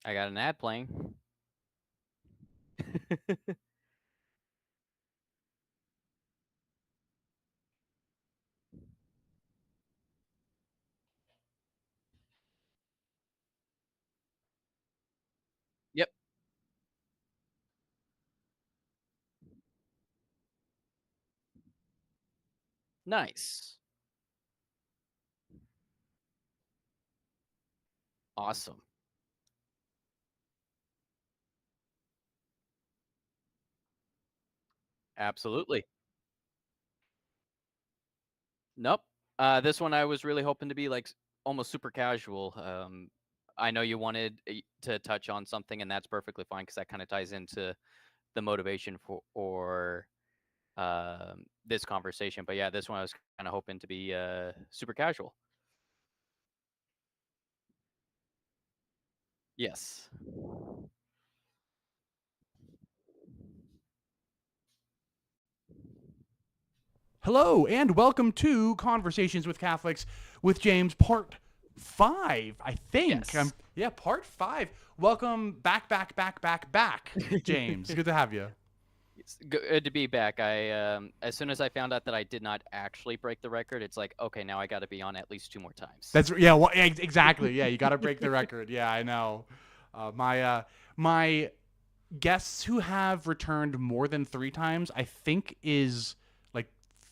I got an ad playing. Yep. Nice. Awesome. Absolutely. Nope. This one I was really hoping to be like almost super casual. I know you wanted to touch on something, and that's perfectly fine because that kind of ties into the motivation for this conversation. But yeah, this one I was kind of hoping to be super casual. Yes. Hello, and welcome to Conversations with Catholics with James, part 5, I think. Yes. Yeah, part 5. Welcome back, James. Good to have you. It's good to be back. I as soon as I found out that I did not actually break the record, it's like, okay, now I got to be on at least 2 more times. That's yeah, well, exactly. Yeah, you got to break the record. Yeah, I know. My guests who have returned more than 3 times, I think is like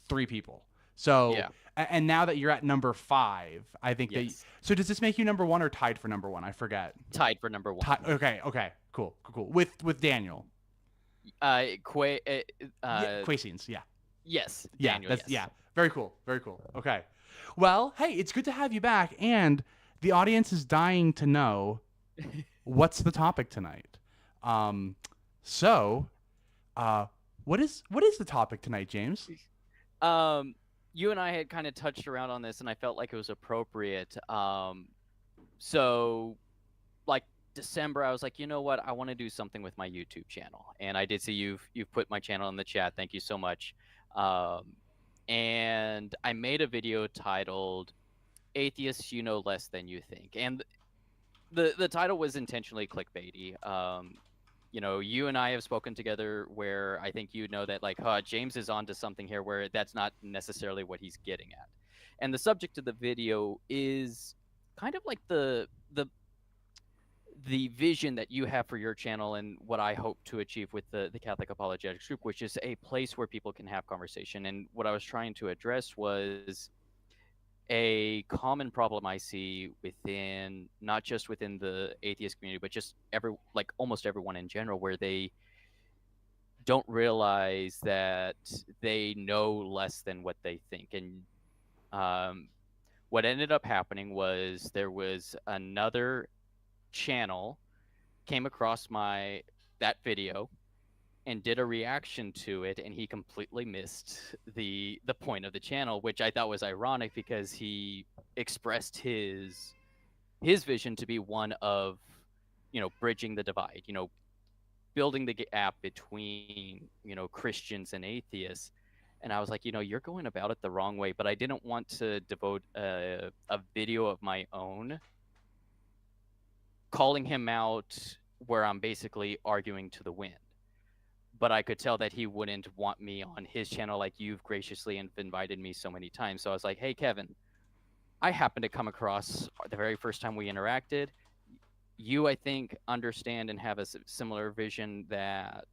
3 people. So, Yeah. and now that you're at number 5, I think that. Yes. So does this make you number 1 or tied for number 1? I forget. Tied for number 1. Okay, cool. With Daniel. Quay, Yeah, Quasines, yeah. yes, Yeah, Daniel, that's yes. very cool. Very cool. Okay. Well, hey, it's good to have you back, and the audience is dying to know what's the topic tonight. Um, so, uh, what is the topic tonight, James? Um, you and I had kind of touched around on this, and I felt like it was appropriate. So like December, I was like, you know what? I want to do something with my YouTube channel, and I did see you've put my channel in the chat. Thank you so much. Um, and I made a video titled "Atheists You Know Less Than You Think," and the title was intentionally clickbaity. You and I have spoken together where I think you know that like, James is onto something here where that's not necessarily what he's getting at. And the subject of the video is kind of like the vision that you have for your channel and what I hope to achieve with the Catholic Apologetics group, which is a place where people can have conversation. And what I was trying to address was a common problem I see within not just within the atheist community, but just almost everyone in general, where they don't realize that they know less than what they think. And um, what ended up happening was there was another channel came across my that video and did a reaction to it, and he completely missed the point of the channel, which I thought was ironic because he expressed his vision to be one of bridging the divide, building the gap between Christians and atheists. And I was like, you're going about it the wrong way, but I didn't want to devote a video of my own calling him out where I'm basically arguing to the wind. But I could tell that he wouldn't want me on his channel like you've graciously invited me so many times. So I was like, hey, Kevin, I happened to come across the very first time we interacted. You, I think, understand and have a similar vision that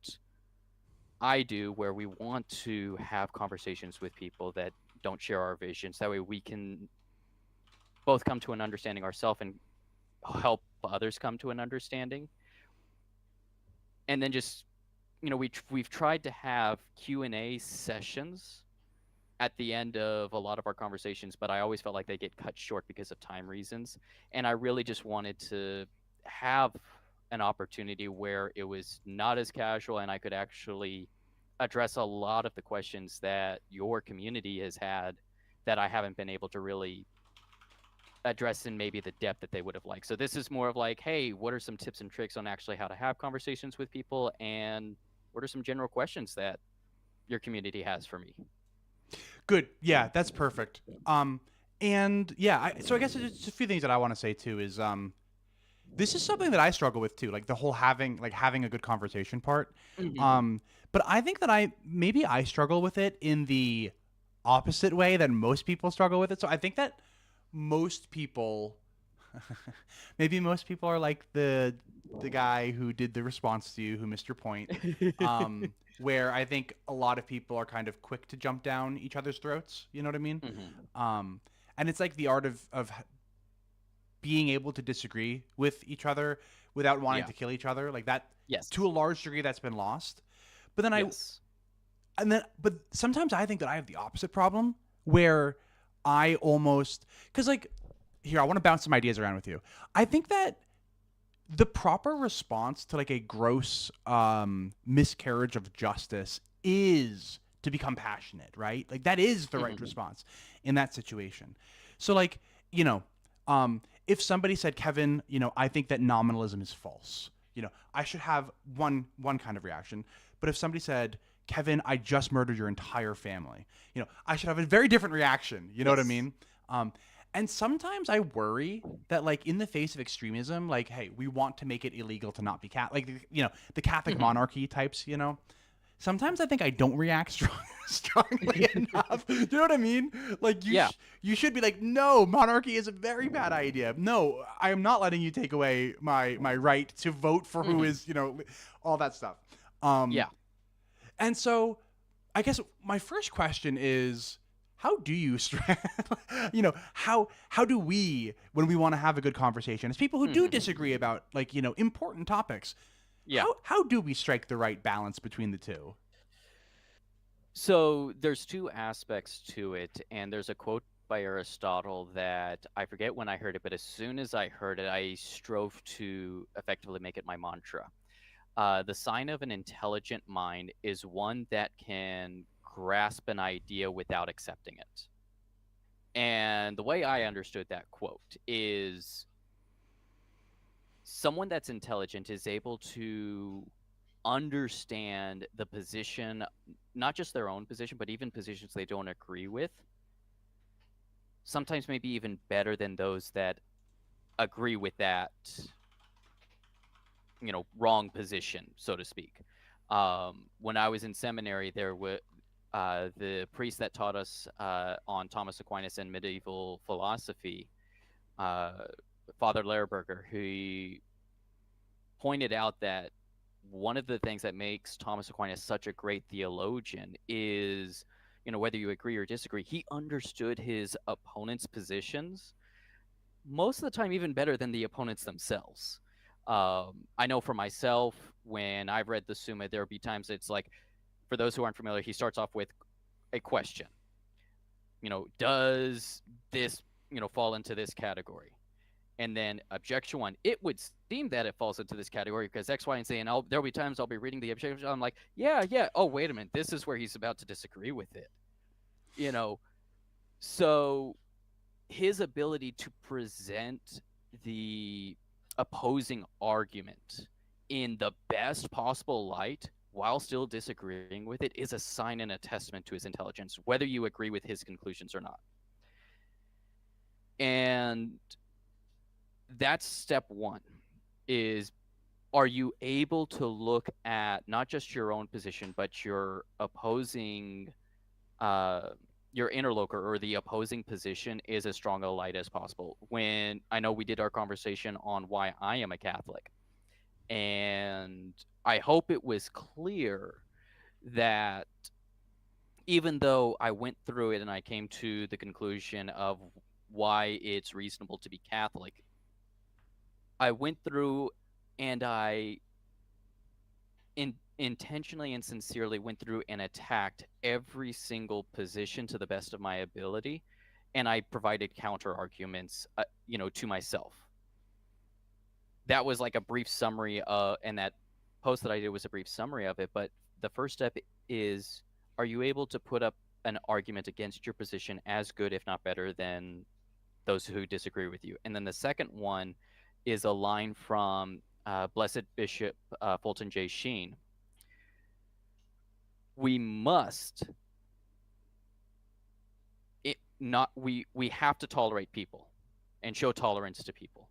I do, where we want to have conversations with people that don't share our visions. That way we can both come to an understanding ourselves and help others come to an understanding. And then just we've tried to have Q&A sessions at the end of a lot of our conversations, but I always felt like they get cut short because of time reasons. And I really just wanted to have an opportunity where it was not as casual and I could actually address a lot of the questions that your community has had that I haven't been able to really address in maybe the depth that they would have liked. So this is more of like, hey, what are some tips and tricks on actually how to have conversations with people, and what are some general questions that your community has for me? Good. Yeah, that's perfect. And yeah, so I guess just a few things that I want to say too is This is something that I struggle with too, like the whole having a good conversation part. Mhm. Um, but I think that I struggle with it in the opposite way that most people struggle with it. So I think that most people, maybe most people are like the guy who did the response to you, who missed your point. Where I think a lot of people are kind of quick to jump down each other's throats. You know what I mean? Mhm. Um, and it's like the art of being able to disagree with each other without wanting Yeah. to kill each other, like that. To a Yes. large degree, that's been lost. But then Yes. but sometimes I think that I have the opposite problem where I almost, because like, here, I want to bounce some ideas around with you. I think that the proper response to like a gross miscarriage of justice is to become passionate, right? Like that is the right Mhm. response in that situation. So like, you know, if somebody said, Kevin, I think that nominalism is false, I should have one kind of reaction. But if somebody said, Kevin, I just murdered your entire family, I should have a very different reaction. You know what I Yes. mean? Um, and sometimes I worry that, like, in the face of extremism, like, hey, we want to make it illegal to not be Catholic, like, the Catholic Mhm. monarchy types, Sometimes I think I don't react strongly enough. Do you know what I mean? Like, Yeah. you should be like, no, monarchy is a very bad idea. No, I am not letting you take away my right to vote for who Mhm. is, all that stuff. Um, Yeah. and so I guess my first question is, how do you how do we, when we want to have a good conversation, as people who do Mhm. disagree about, like, important topics, Yeah. how do we strike the right balance between the two? So there's two aspects to it, and there's a quote by Aristotle that I forget when I heard it, but as soon as I heard it, I strove to effectively make it my mantra. The sign of an intelligent mind is one that can grasp an idea without accepting it. And the way I understood that quote is someone that's intelligent is able to understand the position, not just their own position, but even positions they don't agree with, sometimes maybe even better than those that agree with that, wrong position, so to speak. When I was in seminary, there were the priest that taught us on Thomas Aquinas and medieval philosophy, uh, Father Lehrberger, who pointed out that one of the things that makes Thomas Aquinas such a great theologian is, whether you agree or disagree, he understood his opponent's positions most of the time even better than the opponents themselves. I know for myself, when I've read the Summa, there will be times it's like, for those who aren't familiar, he starts off with a question. Does this, fall into this category? And then objection one, it would seem that it falls into this category because X, Y, and Z. And there'll be times I'll be reading the objection. I'm like, yeah, yeah. Oh, wait a minute. This is where he's about to disagree with it. You know, so his ability to present the opposing argument in the best possible light while still disagreeing with it is a sign and a testament to his intelligence, whether you agree with his conclusions or not. And that's step one is, are you able to look at not just your own position but your opposing uh your interlocutor or the opposing position is as strong a light as possible? When I know we did our conversation on why I am a Catholic, and I hope it was clear that even though I went through it and I came to the conclusion of why it's reasonable to be Catholic, I went through and I intentionally and sincerely went through and attacked every single position to the best of my ability, and I provided counter arguments, to myself. That was like a brief summary, and that post that I did was a brief summary of it. But the first step is, are you able to put up an argument against your position as good, if not better, than those who disagree with you? And then the second one is a line from Blessed Bishop Fulton J. Sheen. We must we have to tolerate people and show tolerance to people.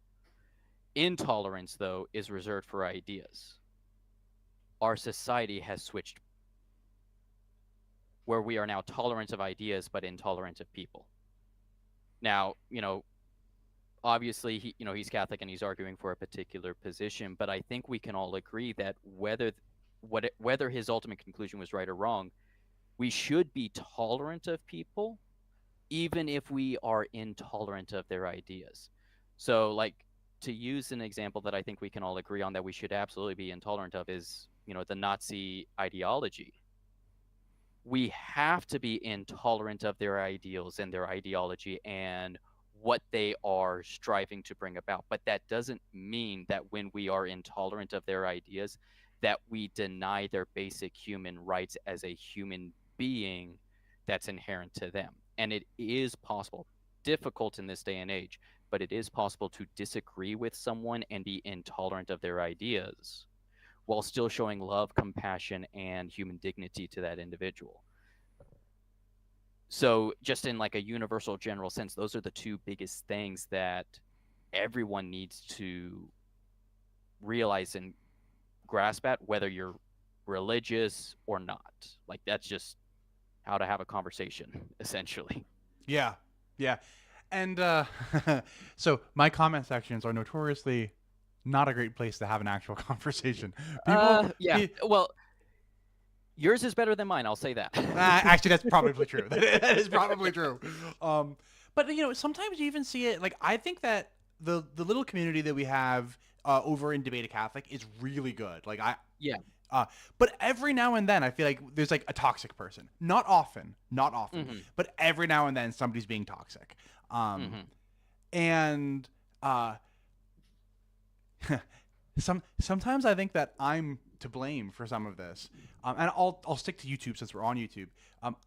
Intolerance, though, is reserved for ideas. Our society has switched where we are now tolerant of ideas but intolerant of people. Now, obviously he's Catholic and he's arguing for a particular position, but I think we can all agree that whether his ultimate conclusion was right or wrong, we should be tolerant of people even if we are intolerant of their ideas. So, like, to use an example that I think we can all agree on that we should absolutely be intolerant of is, the Nazi ideology. We have to be intolerant of their ideals and their ideology and what they are striving to bring about. But that doesn't mean that when we are intolerant of their ideas, that we deny their basic human rights as a human being that's inherent to them. And it is possible, difficult in this day and age, but it is possible to disagree with someone and be intolerant of their ideas while still showing love, compassion, and human dignity to that individual. So just in like a universal general sense, those are the two biggest things that everyone needs to realize and grasp at, whether you're religious or not. Like, that's just how to have a conversation, essentially. Yeah, yeah, and so my comment sections are notoriously not a great place to have an actual conversation. Yeah. Well, yours is better than mine. I'll say that. Actually, that's probably true. That is probably true. But sometimes you even see it. Like, I think that the little community that we have over in DebateACatholic is really good. Like, Yeah. But every now and then, I feel like there's like a toxic person. Not often, but every now and then somebody's being toxic. And sometimes I think that I'm to blame for some of this. And I'll stick to YouTube since we're on YouTube.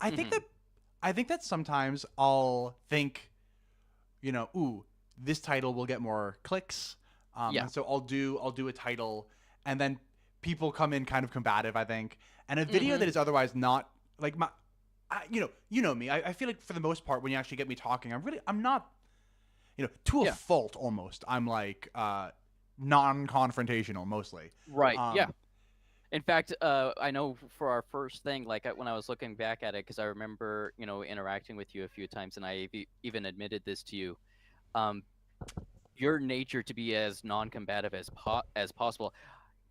I think that sometimes I'll think, ooh, this title will get more clicks. And so I'll do a title, and then people come in kind of combative, I think, and a video that is otherwise not like you know me. I feel like for the most part, when you actually get me talking, I'm not, to a fault almost. I'm like non-confrontational mostly. Right. Yeah. In fact, I know for our first thing, like when I was looking back at it, because I remember, interacting with you a few times, and I even admitted this to you, your nature to be as non-combative as possible.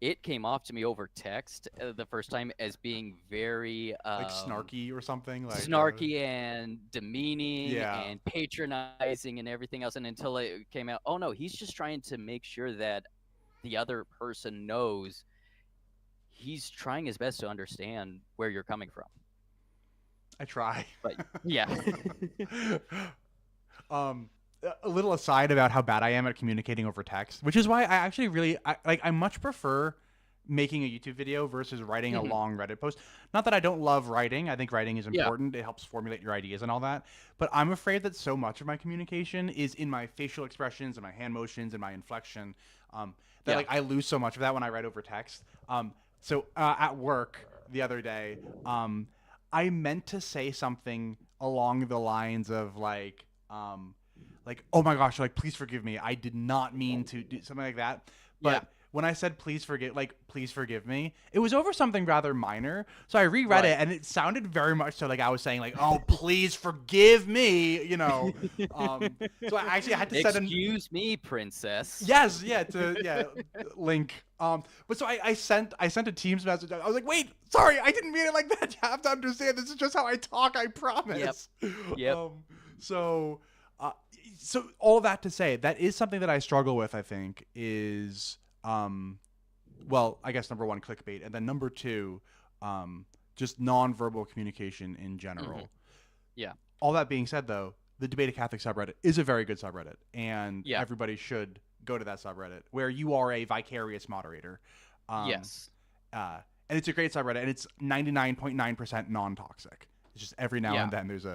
It came off to me over text the first time as being very like snarky or something, like snarky and demeaning and patronizing and everything else. And until it came out, oh no, he's just trying to make sure that the other person knows he's trying his best to understand where you're coming from. I try. But yeah. A little aside about how bad I am at communicating over text, which is why I actually I much prefer making a YouTube video versus writing a long Reddit post. Not that I don't love writing. I think writing is important. It helps formulate your ideas and all that. But I'm afraid that so much of my communication is in my facial expressions and my hand motions and my inflection, that like I lose so much of that when I write over text. So at work the other day, I meant to say something along the lines of like, oh my gosh, like, please forgive me. I did not mean to do something like that. But when I said please forgive me, it was over something rather minor. So I reread it, and it sounded very much so like I was saying like, oh, please forgive me, So I actually had to send excuse me, princess. Yes, link. But so I sent a Teams message. I was like, wait, sorry, I didn't mean it like that. You have to understand, this is just how I talk. I promise. Yep. So all that to say, that is something that I struggle with, I think, is, well, I guess number one, clickbait. And then number two, just nonverbal communication in general. Yeah. All that being said, though, the DebateACatholic subreddit is a very good subreddit. And everybody should go to that subreddit where you are a vicarious moderator. Yes. And it's a great subreddit, and it's 99.9% non-toxic. It's just every now and then there's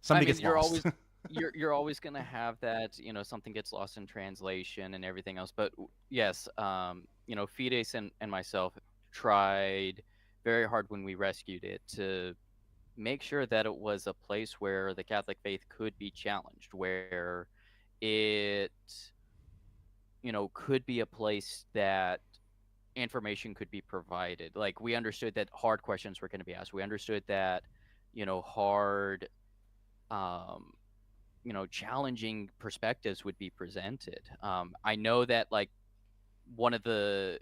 something gets lost. You're always going to have that, something gets lost in translation and everything else. But yes, Fides and myself tried very hard when we rescued it to make sure that it was a place where the Catholic faith could be challenged, where it could be a place that information could be provided. Like, we understood that hard questions were going to be asked. We understood that, hard, um, challenging perspectives would be presented. I know that, like, one of the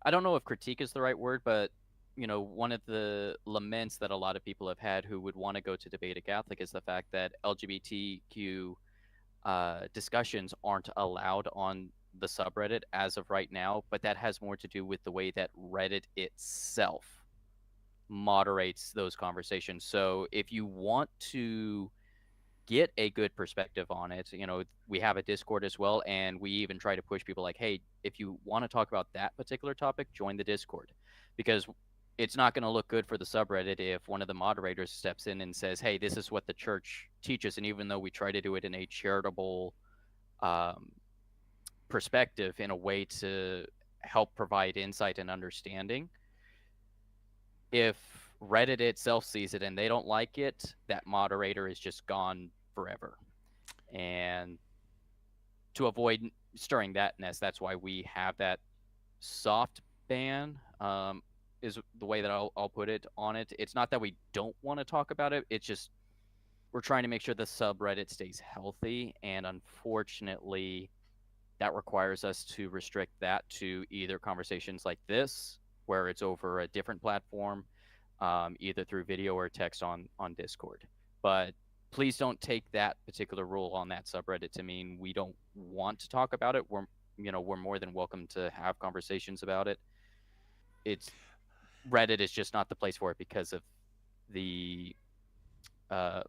I don't know if critique is the right word, but one of the laments that a lot of people have had who would want to go to Debate a Catholic is the fact that LGBTQ discussions aren't allowed on the subreddit as of right now, but that has more to do with the way that Reddit itself moderates those conversations. So if you want to get a good perspective on it, we have a Discord as well, and we even try to push people like, hey, if you want to talk about that particular topic, join the Discord, because it's not going to look good for the subreddit if one of the moderators steps in and says, hey, this is what the church teaches, and even though we try to do it in a charitable um, perspective, in a way to help provide insight and understanding, if Reddit itself sees it and they don't like it, that moderator is just gone forever. And to avoid stirring that nest, that's why we have that soft ban, is the way that I'll put it on it. It's not that we don't want to talk about it. It's just we're trying to make sure the subreddit stays healthy. And unfortunately, that requires us to restrict that to either conversations like this, where it's over a different platform, either through video or text on Discord. But please don't take that particular rule on that subreddit to mean we don't want to talk about it. We're more than welcome to have conversations about it. It's Reddit is just not the place for it because of the uh,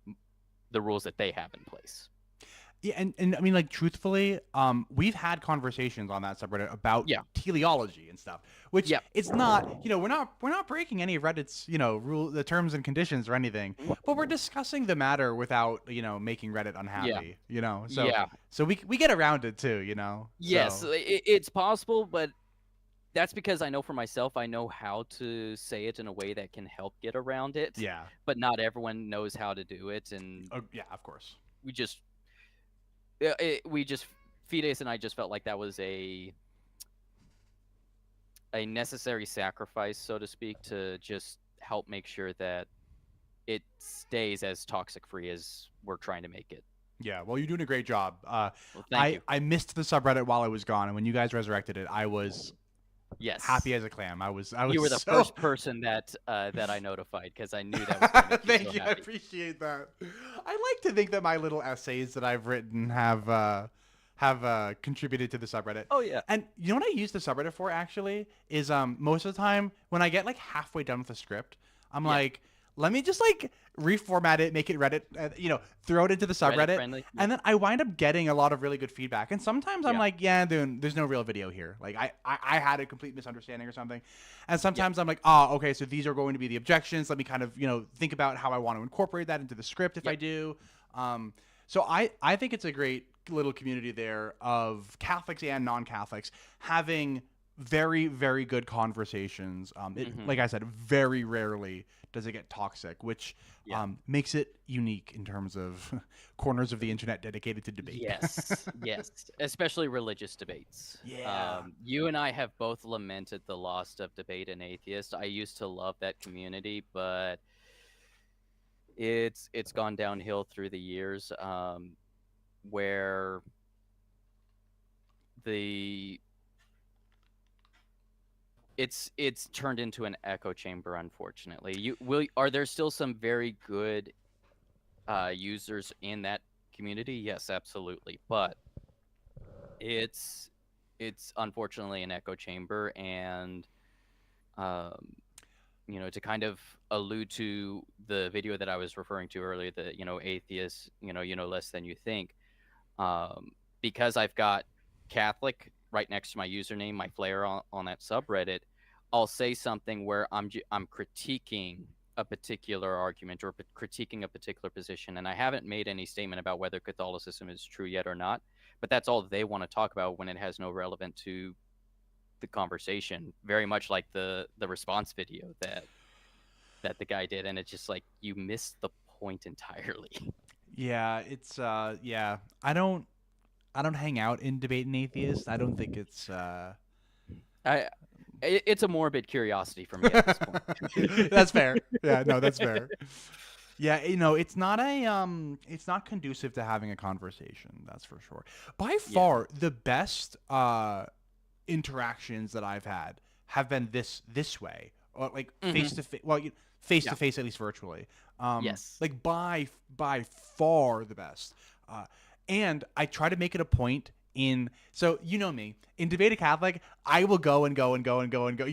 the rules that they have in place. Yeah, and I mean, like, truthfully, we've had conversations on that subreddit about Yeah. teleology and stuff, which Yep. it's not, we're not breaking any of Reddit's, the terms and conditions or anything, but we're discussing the matter without, making Reddit unhappy, so Yeah. so we get around it too, Yes, so it's possible, but that's because I know for myself, I know how to say it in a way that can help get around it, yeah. but not everyone knows how to do it, and Oh, yeah, of course. we just we just Fides and I just felt like that was a necessary sacrifice, so to speak, to just help make sure that it stays as toxic free as we're trying to make it. Yeah, well, you're doing a great job. Well, thank you. I missed the subreddit while I was gone, and when you guys resurrected it, I was Yes. happy as a clam. I was You were the so first person that I notified, because I knew that was going to make you Thank so you. I happy. appreciate that. I like to think that my little essays that I've written have contributed to the subreddit. Oh yeah. And you know what I use the subreddit for, actually, is most of the time when I get like halfway done with the script, I'm Yeah. like, let me just like reformat it, make it Reddit, throw it into the subreddit, Reddit friendly. and then I wind up getting a lot of really good feedback. And sometimes I'm Yeah. like, yeah, dude, there's no real video here. Like I had a complete misunderstanding or something. And sometimes I'm like, oh, okay, so these are going to be the objections. Let me kind of, think about how I want to incorporate that into the script if I do. So I think it's a great little community there of Catholics and non-Catholics having very, very good conversations. Like I said, very rarely does it get toxic, which makes it unique in terms of corners of the internet dedicated to debate. Yes, yes, especially religious debates. Yeah. You and I have both lamented the loss of Debate and Atheist. I used to love that community, but it's gone downhill through the years, where the it's turned into an echo chamber, unfortunately. Are there still some very good users in that community? Yes, absolutely, but it's unfortunately an echo chamber. And to kind of allude to the video that I was referring to earlier, the atheists, less than you think, because I've got Catholic right next to my username, my flair on that subreddit, I'll say something where I'm critiquing a particular argument or critiquing a particular position, and I haven't made any statement about whether Catholicism is true yet or not, but that's all they want to talk about when it has no relevance to the conversation. Very much like the response video that the guy did, and it's just like, you missed the point entirely. Yeah, it's yeah. I don't hang out in Debate and Atheist. I don't think it's I it's a morbid curiosity for me at this point. That's fair. Yeah, no, that's fair. Yeah, it's not it's not conducive to having a conversation, that's for sure. By Yeah. far the best interactions that I've had have been this way, or like Hmm. face to face, well, face Yeah. to face, at least virtually. Yes. Like by far the best. And I try to make it a point in, so you know me, in DebateACatholic, I will go and go and go and go and go,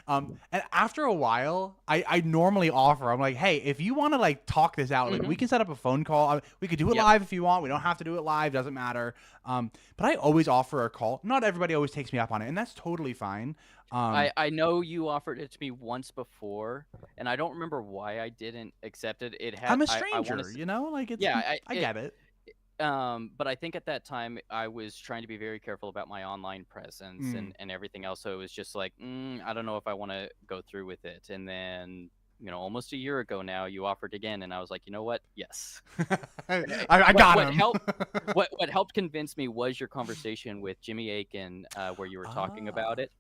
and after a while, I normally offer, I'm like, hey, if you want to like talk this out, like Hmm. we can set up a phone call. We could do it Yep. live if you want. We don't have to do it live, doesn't matter. But I always offer a call. Not everybody always takes me up on it, and that's totally fine. I know you offered it to me once before, and I don't remember why I didn't accept it. It had I'm a I want stranger, to like it's, yeah, I get it. but I think at that time I was trying to be very careful about my online presence Mm. and everything else. So it was just like, I don't know if I want to go through with it. And then, almost a year ago now, you offered again, and I was like, you know what? Yes. I What got what him. helped what helped convince me was your conversation with Jimmy Aiken, where you were talking about Ah. it,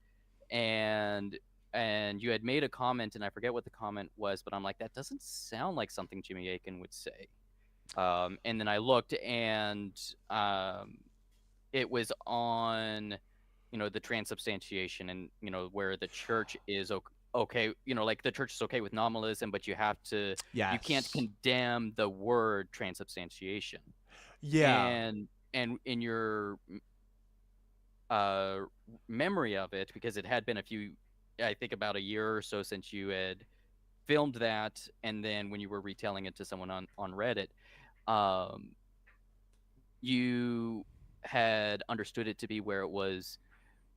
and you had made a comment, and I forget what the comment was, but I'm like, that doesn't sound like something Jimmy Aiken would say. And then I looked, and um, it was on, the transubstantiation, and where the church is okay, like the church is okay with nominalism, but you can't Yes. condemn the word transubstantiation. Yeah. And in your uh, memory of it, because it had been I think about a year or so since you had filmed that, and then when you were retelling it to someone on Reddit, um, you had understood it to be where it was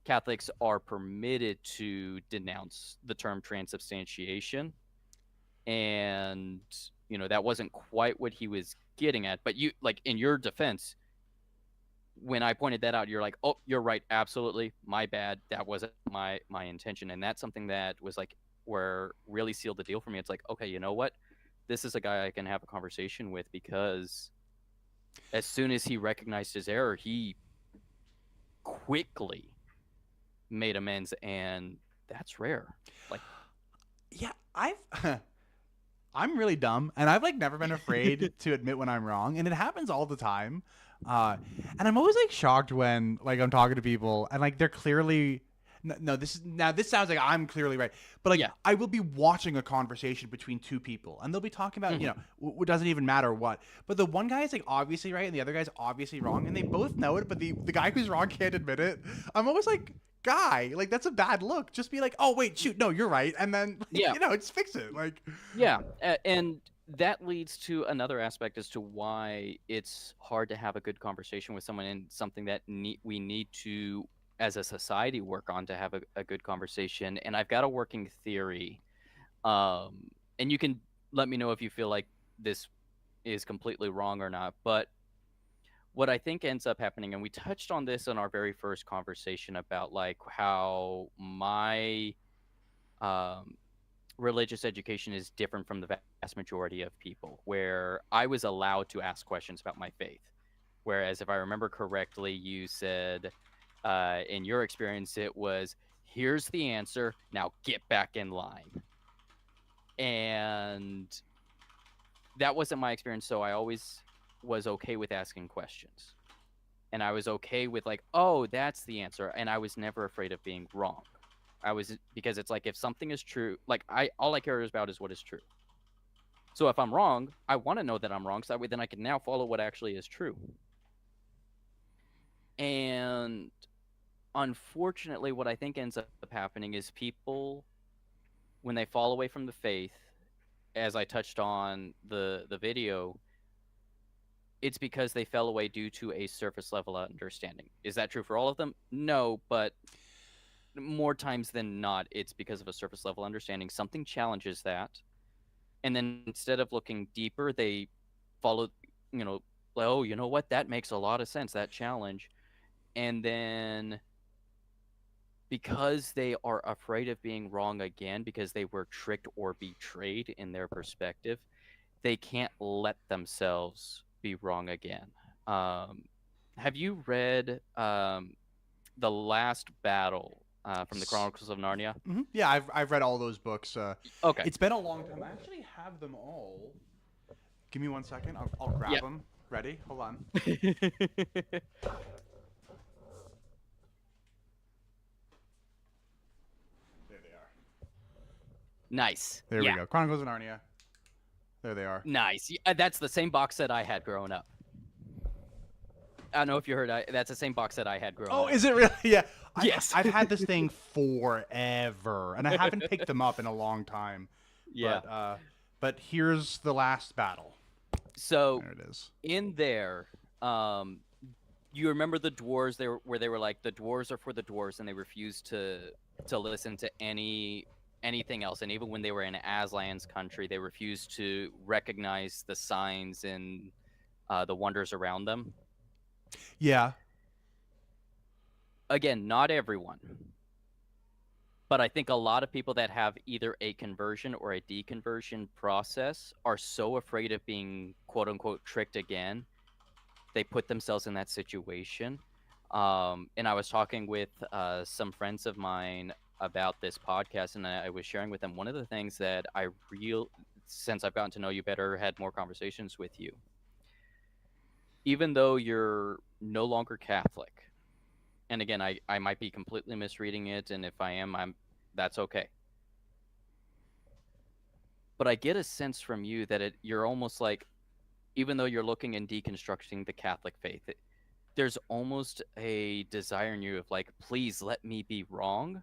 Catholics are permitted to denounce the term transubstantiation, and that wasn't quite what he was getting at. But you, like, in your defense, when I pointed that out, you're like, "Oh, you're right, absolutely, my bad. That wasn't my intention." And that's something that was like where really sealed the deal for me. It's like, okay, you know what? This is a guy I can have a conversation with, because as soon as he recognized his error, he quickly made amends, and that's rare. Like, Yeah, I'm really dumb, and I've like never been afraid to admit when I'm wrong, and it happens all the time. And I'm always like shocked when like I'm talking to people and like they're clearly, no, this sounds like I'm clearly right, but like yeah. I will be watching a conversation between two people and they'll be talking about, Hmm. what doesn't even matter what, but the one guy is like obviously right and the other guy's obviously wrong, and they both know it, but the guy who's wrong can't admit it. I'm always like, guy, like that's a bad look. Just be like, oh wait, shoot, no, you're right, and then like, Yeah. just fix it. Like, Yeah. And that leads to another aspect as to why it's hard to have a good conversation with someone, and something that we need to, as a society, work on to have a good conversation. And I've got a working theory. And you can let me know if you feel like this is completely wrong or not. But what I think ends up happening, and we touched on this in our very first conversation about like how my um, religious education is different from the vast majority of people, where I was allowed to ask questions about my faith. Whereas, if I remember correctly, you said in your experience, it was, here's the answer, now get back in line. And that wasn't my experience. So I always was okay with asking questions. And I was okay with, like, oh, that's the answer. And I was never afraid of being wrong. Because it's like, if something is true, like, all I care about is what is true. So if I'm wrong, I want to know that I'm wrong, so that way then I can now follow what actually is true. And unfortunately, what I think ends up happening is people, when they fall away from the faith, as I touched on the video, it's because they fell away due to a surface level understanding. Is that true for all of them? No, but more times than not, it's because of a surface level understanding. Something challenges that, and then instead of looking deeper, they follow, oh, you know what? That makes a lot of sense, that challenge. And then, because they are afraid of being wrong again, because they were tricked or betrayed in their perspective, they can't let themselves be wrong again. Um, have you read The Last Battle from the S- Chronicles of Narnia? Yeah, I've read all those books. Okay. It's been a long time. I actually have them all. Give me 1 second. I'll grab Yeah. them. Ready? Hold on. There they are. Nice. There we Yeah. go. Chronicles of Narnia. There they are. Nice. Yeah, that's the same box set I had growing up. I don't know if you heard. That's the same box set I had growing Oh, up. is it really? Yeah. Yes. I've had this thing forever, and I haven't picked them up in a long time. Yeah. But here's the last battle. So There it is. in there, you remember the dwarves? Where they were like, the dwarves are for the dwarves, and they refused to listen to anything else. And even when they were in Aslan's country, they refused to recognize the signs and the wonders around them. Yeah. Again, not everyone, but I think a lot of people that have either a conversion or a deconversion process are so afraid of being quote unquote tricked again, they put themselves in that situation. And I was talking with some friends of mine about this podcast, and I was sharing with them one of the things that since I've gotten to know you better, had more conversations with you. Even though you're no longer Catholic, and again, I might be completely misreading it, and if I am, that's okay. But I get a sense from you that you're almost like, even though you're looking and deconstructing the Catholic faith, there's almost a desire in you of like, please let me be wrong.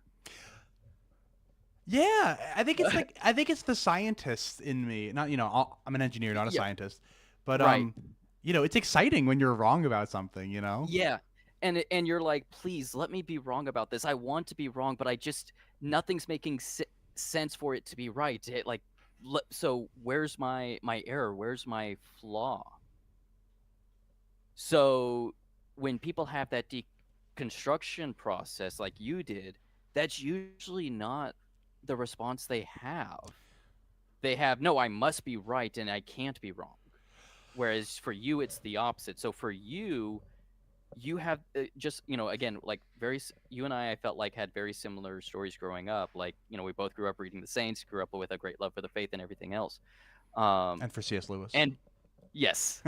Yeah, I think it's like I think it's the scientist in me. Not I'm an engineer, not a Yeah, scientist, but right. it's exciting when you're wrong about something. Yeah. And you're like, please let me be wrong about this. I want to be wrong, but nothing's making sense for it to be right. So where's my error? Where's my flaw? So when people have that deconstruction process like you did, that's usually not the response they have. They have, no, I must be right and I can't be wrong. Whereas for you, it's the opposite. So for you, you have just, again, like you and I felt like had very similar stories growing up. Like, we both grew up reading the saints, grew up with a great love for the faith and everything else. And for C.S. Lewis. And yes.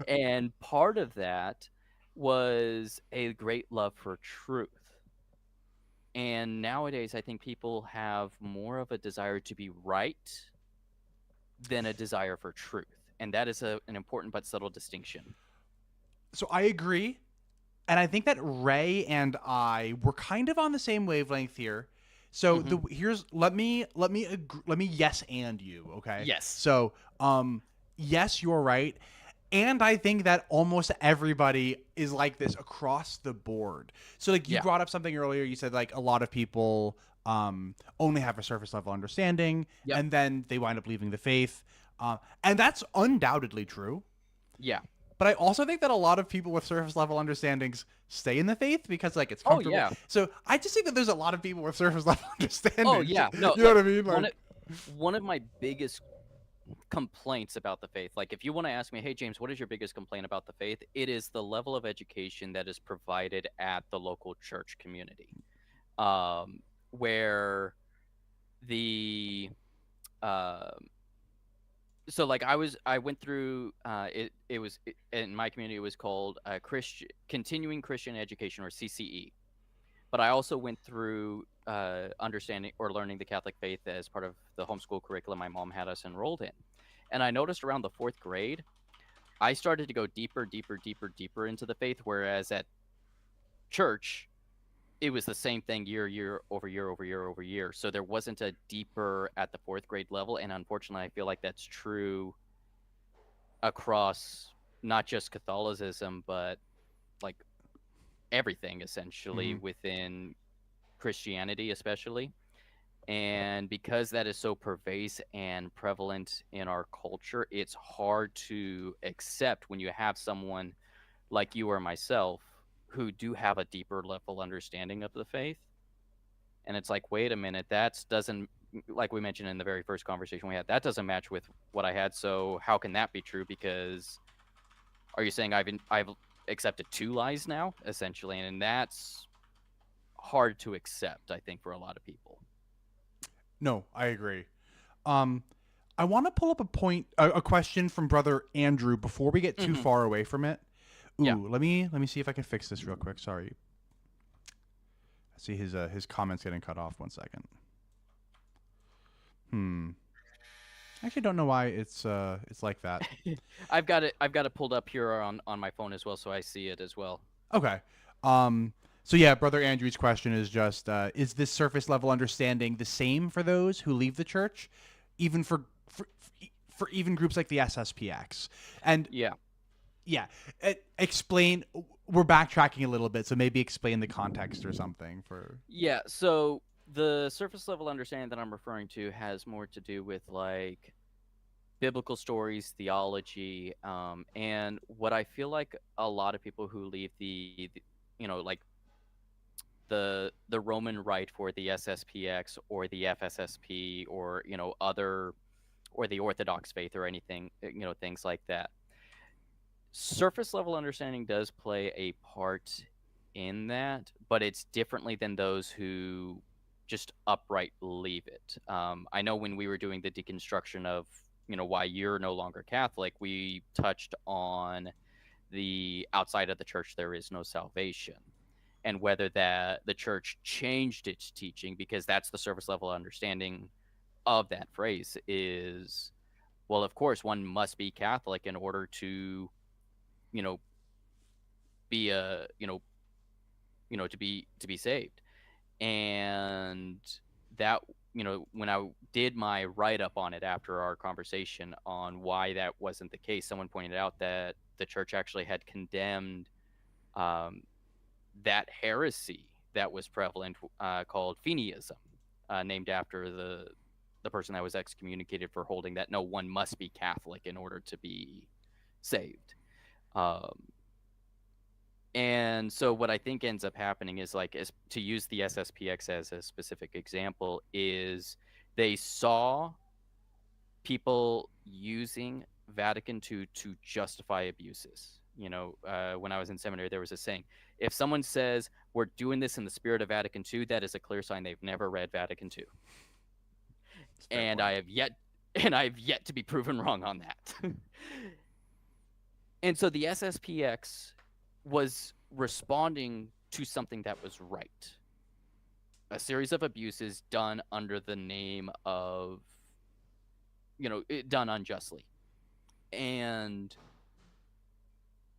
And part of that was a great love for truth. And nowadays, I think people have more of a desire to be right than a desire for truth. And that is an important but subtle distinction. So I agree. And I think that Ray and I were kind of on the same wavelength here. So let me yes and you, okay? Yes. So yes, you're right. And I think that almost everybody is like this across the board. So like you brought up something earlier, you said like a lot of people only have a surface level understanding and then they wind up leaving the faith. And that's undoubtedly true. Yeah. But I also think that a lot of people with surface level understandings stay in the faith because like it's comfortable. Oh, yeah. So I just think that there's a lot of people with surface level understandings. Oh, yeah. No, you know what I mean? Like, one of my biggest complaints about the faith, like if you want to ask me, hey James, what is your biggest complaint about the faith? It is the level of education that is provided at the local church community, where the so like I went through it was in my community, it was called continuing Christian education, or CCE. But I also went through understanding or learning the Catholic faith as part of the homeschool curriculum my mom had us enrolled in. And I noticed around the 4th grade, I started to go deeper into the faith, whereas at church, it was the same thing year over year. So there wasn't a deeper at the 4th grade level. And unfortunately, I feel like that's true across not just Catholicism, but like everything essentially within Christianity, especially. And because that is so pervasive and prevalent in our culture, it's hard to accept when you have someone like you or myself who do have a deeper level understanding of the faith. And it's like, wait a minute, that doesn't, like we mentioned in the very first conversation we had, that doesn't match with what I had. So how can that be true? Because are you saying I've accepted two lies now, essentially, and that's hard to accept, I think, for a lot of people. No, I agree. Um, I want to pull up a question from Brother Andrew before we get too far away from it. Ooh, Yeah. let me see if I can fix this real quick. Sorry. I see his comments getting cut off. 1 second. I actually don't know why it's like that. I've got it pulled up here on my phone as well, so I see it as well. Okay. So yeah, Brother Andrew's question is just, is this surface level understanding the same for those who leave the church, even for even groups like the SSPX? And Yeah. Explain. We're backtracking a little bit, so maybe explain the context or something for. Yeah, so the surface level understanding that I'm referring to has more to do with like biblical stories, theology, and what I feel like a lot of people who leave the like the Roman Rite for the SSPX or the FSSP or other or the Orthodox faith or anything, things like that. Surface level understanding does play a part in that, but it's differently than those who just upright leave it. I know when we were doing the deconstruction of why you're no longer Catholic, we touched on the outside of the church there is no salvation, and whether that the church changed its teaching, because that's the surface level understanding of that phrase is, well, of course one must be Catholic in order to be a to be saved. And that when I did my write-up on it after our conversation on why that wasn't the case, someone pointed out that the church actually had condemned that heresy that was prevalent called Fenianism, named after the person that was excommunicated for holding that no one must be Catholic in order to be saved. And so what I think ends up happening is, like, to use the SSPX as a specific example, is they saw people using Vatican II to justify abuses. When I was in seminary, there was a saying: if someone says we're doing this in the spirit of Vatican II, that is a clear sign they've never read Vatican II. And I have yet to be proven wrong on that. And so the SSPX was responding to something that was right. A series of abuses done under the name of, done unjustly. And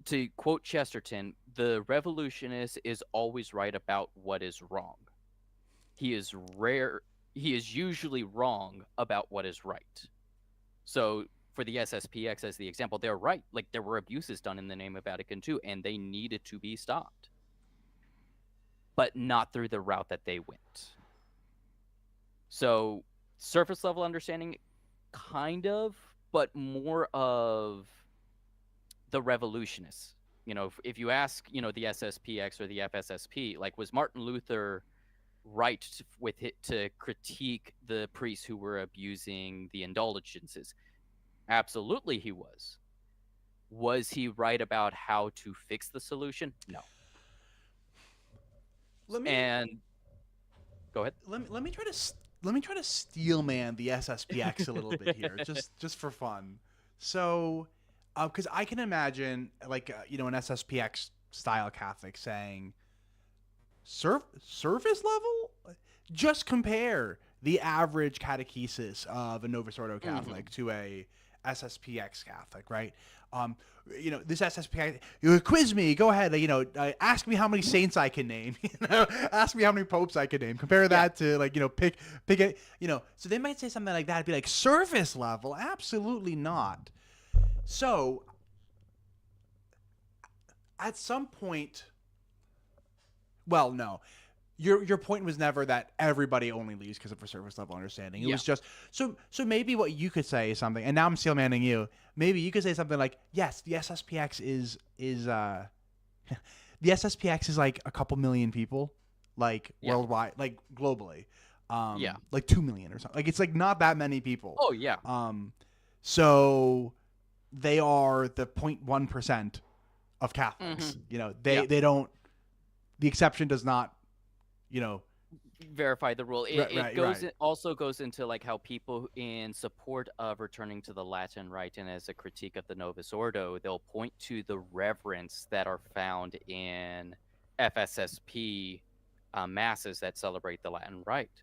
to quote Chesterton, the revolutionist is always right about what is wrong. He is usually wrong about what is right. So for the SSPX as the example, they're right. Like, there were abuses done in the name of Vatican II, and they needed to be stopped. But not through the route that they went. So surface level understanding, kind of, but more of the revolutionists. If you ask, the SSPX or the FSSP, like, was Martin Luther right with it to critique the priests who were abusing the indulgences? Absolutely he was. Was he right about how to fix the solution? No. Go ahead. Let me try to steelman the SSPX a little bit here, just for fun. So, because I can imagine, like, an SSPX style Catholic saying, surface level, just compare the average catechesis of a Novus Ordo Catholic to a SSPX Catholic, right? This SSPX, quiz me, go ahead, ask me how many saints I can name, ask me how many popes I can name, compare that to, like, pick it, so they might say something like that, be like, surface level, absolutely not. So at some point, well, no, your point was never that everybody only leaves because of a surface level understanding. It was just so maybe what you could say is something, and now I'm steel manning you. Maybe you could say something like, yes, the SSPX is the SSPX is like a couple million people, like worldwide, like globally, like 2 million or something. Like, it's like not that many people. Oh yeah. So they are the 0.1% of Catholics. Mm-hmm. They Yeah. they don't. The exception does not. You know. Verify the rule. It, Right. it Right. goes Right. in, also goes into like how people in support of returning to the Latin Rite and as a critique of the Novus Ordo, they'll point to the reverence that are found in FSSP masses that celebrate the Latin Rite.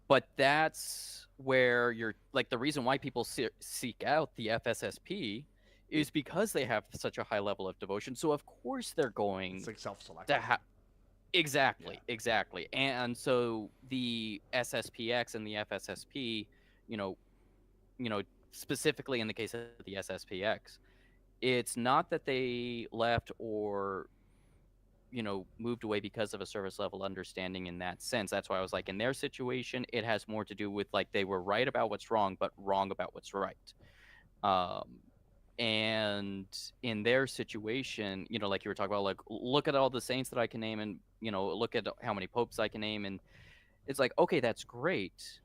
But that's where you're like the reason why people seek out the FSSP is because they have such a high level of devotion. So of course they're It's going like to self-selecting. have. Yeah. Exactly, exactly. And so the SSPX and the FSSP, you know, you know, specifically in the case of the SSPX, it's not that they left or moved away because of a service level understanding in that sense. That's why I was like, in their situation, it has more to do with like they were right about what's wrong, but wrong about what's right. Um, and in their situation, like you were talking about, like look at all the saints that I can name, and look at how many popes I can name, and it's like, okay, that's great,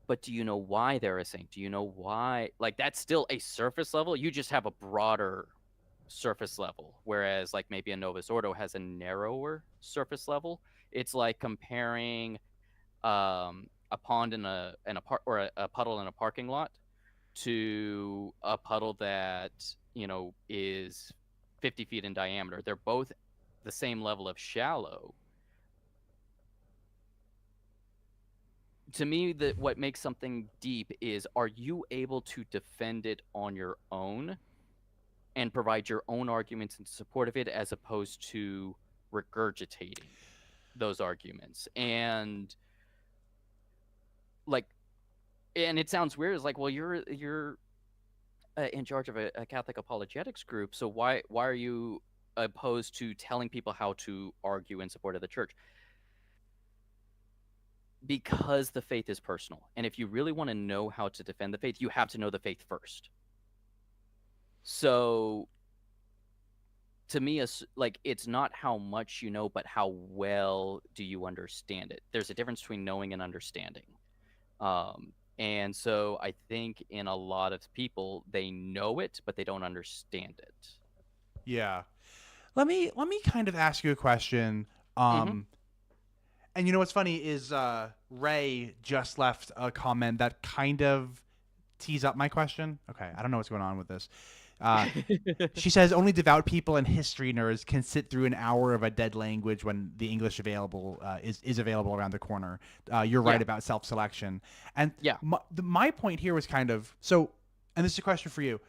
but do you know why they're a saint? Do you know why? Like that's still a surface level. You just have a broader surface level, whereas like maybe a Novus Ordo has a narrower surface level. It's like comparing a pond in a park, or a puddle in a parking lot, to a puddle that is 50 feet in diameter. They're both the same level of shallow. To me, that what makes something deep is, are you able to defend it on your own and provide your own arguments in support of it, as opposed to regurgitating those arguments? And like, and it sounds weird. It's like, well, you're in charge of a Catholic apologetics group, so why are you opposed to telling people how to argue in support of the church? Because the faith is personal, and if you really want to know how to defend the faith, you have to know the faith first. So to me, like, it's not how much you know, but how well do you understand it. There's a difference between knowing and understanding. And so I think in a lot of people, they know it, but they don't understand it. Yeah. Let me kind of ask you a question. Mm-hmm. And you know what's funny is Ray just left a comment that kind of tees up my question. Okay, I don't know what's going on with this. Uh, she says only devout people and history nerds can sit through an hour of a dead language when the English available is available around the corner. You're right Yeah. about self-selection, and Yeah. my point here was kind of so. And this is a question for you: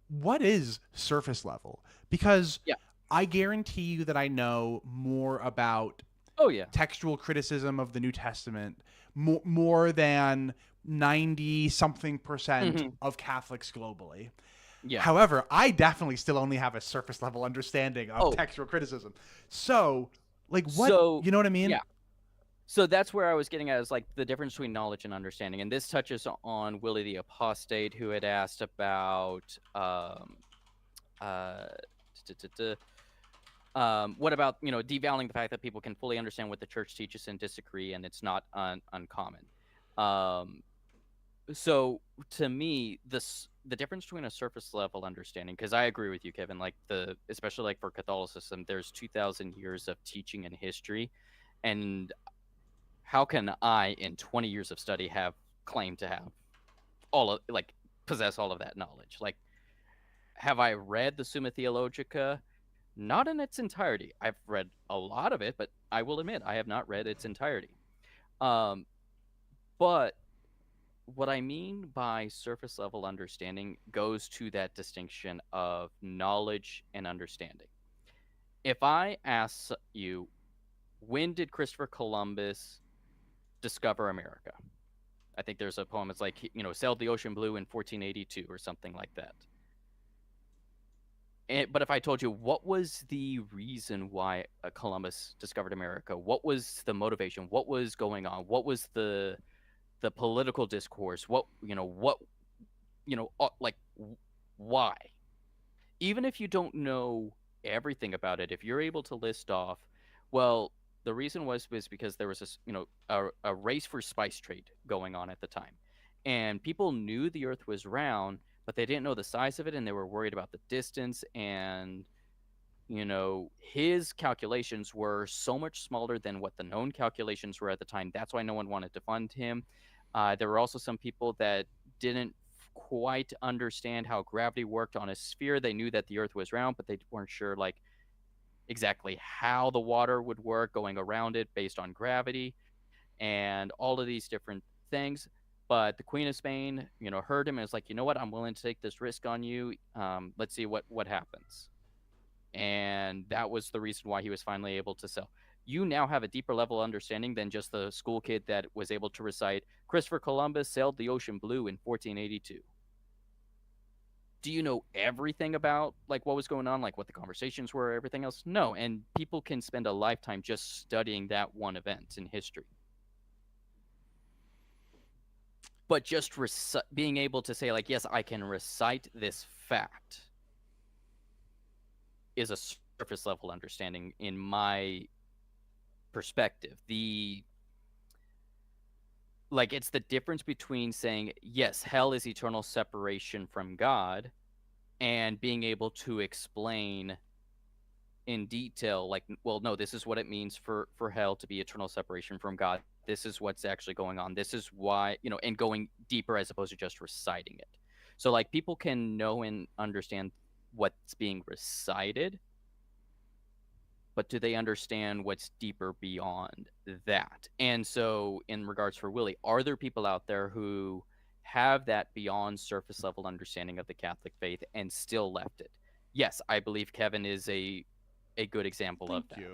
what is surface level? Because Yeah. I guarantee you that I know more about Oh, yeah. textual criticism of the New Testament more than 90 something percent Mm-hmm. of Catholics globally. Yeah. However, I definitely still only have a surface level understanding of Oh, textual criticism. So, like, what, so you know what I mean? yeah. So that's where I was getting at, is like the difference between knowledge and understanding. And this touches on Willie the Apostate, who had asked about uh, what about devaluing the fact that people can fully understand what the church teaches and disagree, and it's not uncommon. Um, so to me, the difference between a surface level understanding, because I agree with you, Kevin, like especially like for Catholicism, there's 2,000 years of teaching and history, and how can I, in 20 years of study, have claim to have all of, like, possess all of that knowledge? Like, have I read the Summa Theologica? Not in its entirety. I've read a lot of it, but I will admit I have not read its entirety. Um, but what I mean by surface level understanding goes to that distinction of knowledge and understanding. If I ask you, when did Christopher Columbus discover America? I think there's a poem. It's like, sailed the ocean blue in 1482 or something like that. But if I told you, what was the reason why Columbus discovered America? What was the motivation? What was going on? What was the political discourse? Like, why? Even if you don't know everything about it, if you're able to list off, well, the reason was because there was a race for spice trade going on at the time, and people knew the Earth was round, but they didn't know the size of it, and they were worried about the distance. And his calculations were so much smaller than what the known calculations were at the time. That's why no one wanted to fund him. There were also some people that didn't quite understand how gravity worked on a sphere. They knew that the Earth was round, but they weren't sure exactly how the water would work going around it based on gravity and all of these different things. But the Queen of Spain, heard him and was like, you know what, I'm willing to take this risk on you. Let's see what happens. And that was the reason why he was finally able to sell. You now have a deeper level of understanding than just the school kid that was able to recite Christopher Columbus sailed the ocean blue in 1482. Do you know everything about what was going on, what the conversations were, everything else? No. And people can spend a lifetime just studying that one event in history. But just being able to say yes, I can recite this fact is a surface level understanding in my perspective. It's the difference between saying, yes, hell is eternal separation from God, and being able to explain in detail, well, no, this is what it means for hell to be eternal separation from God. This is what's actually going on. This is why, and going deeper as opposed to just reciting it. So people can know and understand what's being recited, but do they understand what's deeper beyond that? And so in regards for Willie, are there people out there who have that beyond surface level understanding of the Catholic faith and still left it? Yes, I believe Kevin is a good example of that. Thank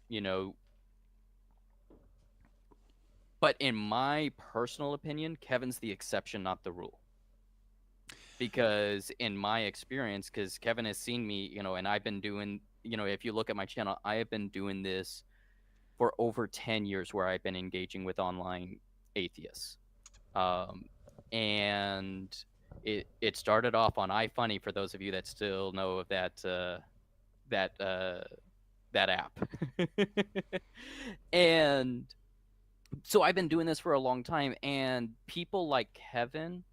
you. But in my personal opinion, Kevin's the exception, not the rule. Because in my experience, because Kevin has seen me, and I've been doing, if you look at my channel, I have been doing this for over 10 years where I've been engaging with online atheists. And it started off on iFunny, for those of you that still know of that app. And so I've been doing this for a long time, and people like Kevin,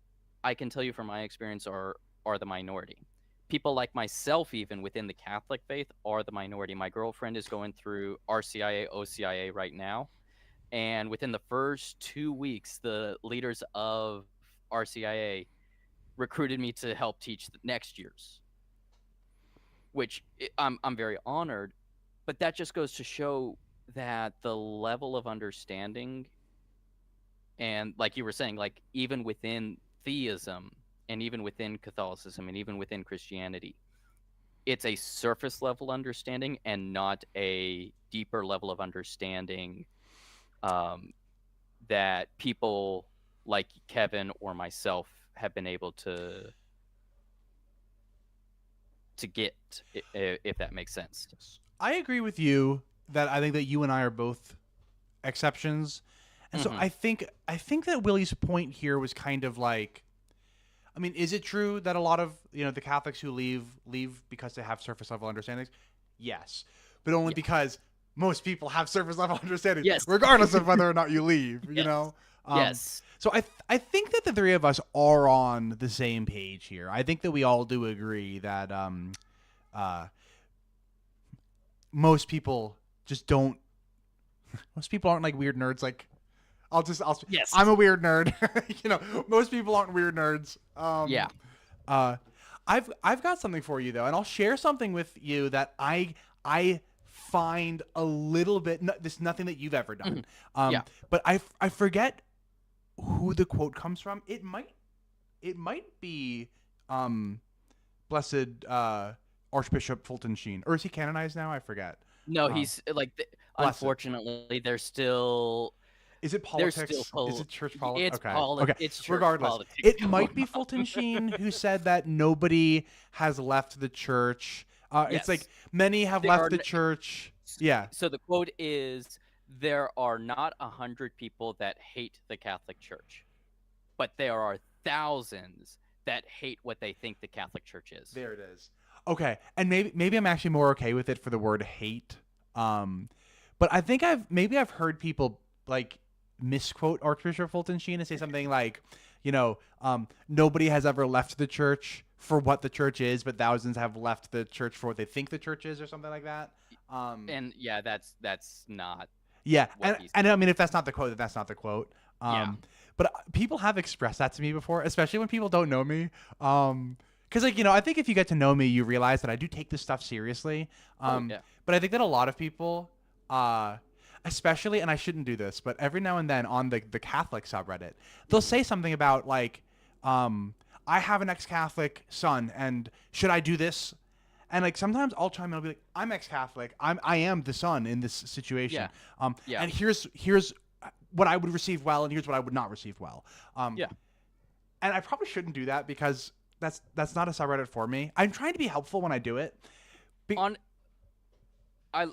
I can tell you from my experience, are the minority. People like myself, even within the Catholic faith, are the minority. My girlfriend is going through RCIA, OCIA right now. And within the first 2 weeks, the leaders of RCIA recruited me to help teach the next year's, which I'm very honored. But that just goes to show that the level of understanding, and like you were saying, even within theism and even within Catholicism and even within Christianity, it's a surface level understanding and not a deeper level of understanding that people like Kevin or myself have been able to get, if that makes sense. I agree with you that I think that you and I are both exceptions. And so I think that Willie's point here was kind of is it true that a lot of, the Catholics who leave because they have surface level understandings? Yes. But only because most people have surface level understandings, regardless of whether or not you leave, you know? Yes. So I think that the three of us are on the same page here. I think that we all do agree that most people just don't. Most people aren't weird nerds. Yes. I'm a weird nerd. Most people aren't weird nerds. I've got something for you though, and I'll share something with you that I find a little bit. This nothing that you've ever done. But I forget who the quote comes from. It might be Blessed Archbishop Fulton Sheen, or is he canonized now? I forget. No, he's unfortunately, there's still. Is it politics? Is it church politics? It's politics. Okay. It's church Regardless, politics. it might be Fulton Sheen who said that nobody has left the church. It's many have left the church. Yeah. So the quote is, there are not 100 people that hate the Catholic Church, but there are thousands that hate what they think the Catholic Church is. There it is. Okay, and maybe I'm actually more okay with it for the word hate. But I think I've heard people misquote Archbishop Fulton Sheen and say something like, Nobody has ever left the church for what the church is, but thousands have left the church for what they think the church is, or something like that. And yeah, that's not Yeah, what and he's and I mean, if that's not the quote, then that's not the quote. yeah. But people have expressed that to me before, especially when people don't know me. Because I think if you get to know me, you realize that I do take this stuff seriously. Oh yeah. But I think that a lot of people, especially, and I shouldn't do this, but every now and then on the Catholic subreddit, they'll say something about like, I have an ex-Catholic son, and should I do this? And like sometimes I'll chime in, I'll be like, I'm ex-Catholic, I am the son in this situation. Yeah. And here's what I would receive well, and here's what I would not receive well. Yeah. And I probably shouldn't do that because that's not a subreddit for me. I'm trying to be helpful when I do it. On I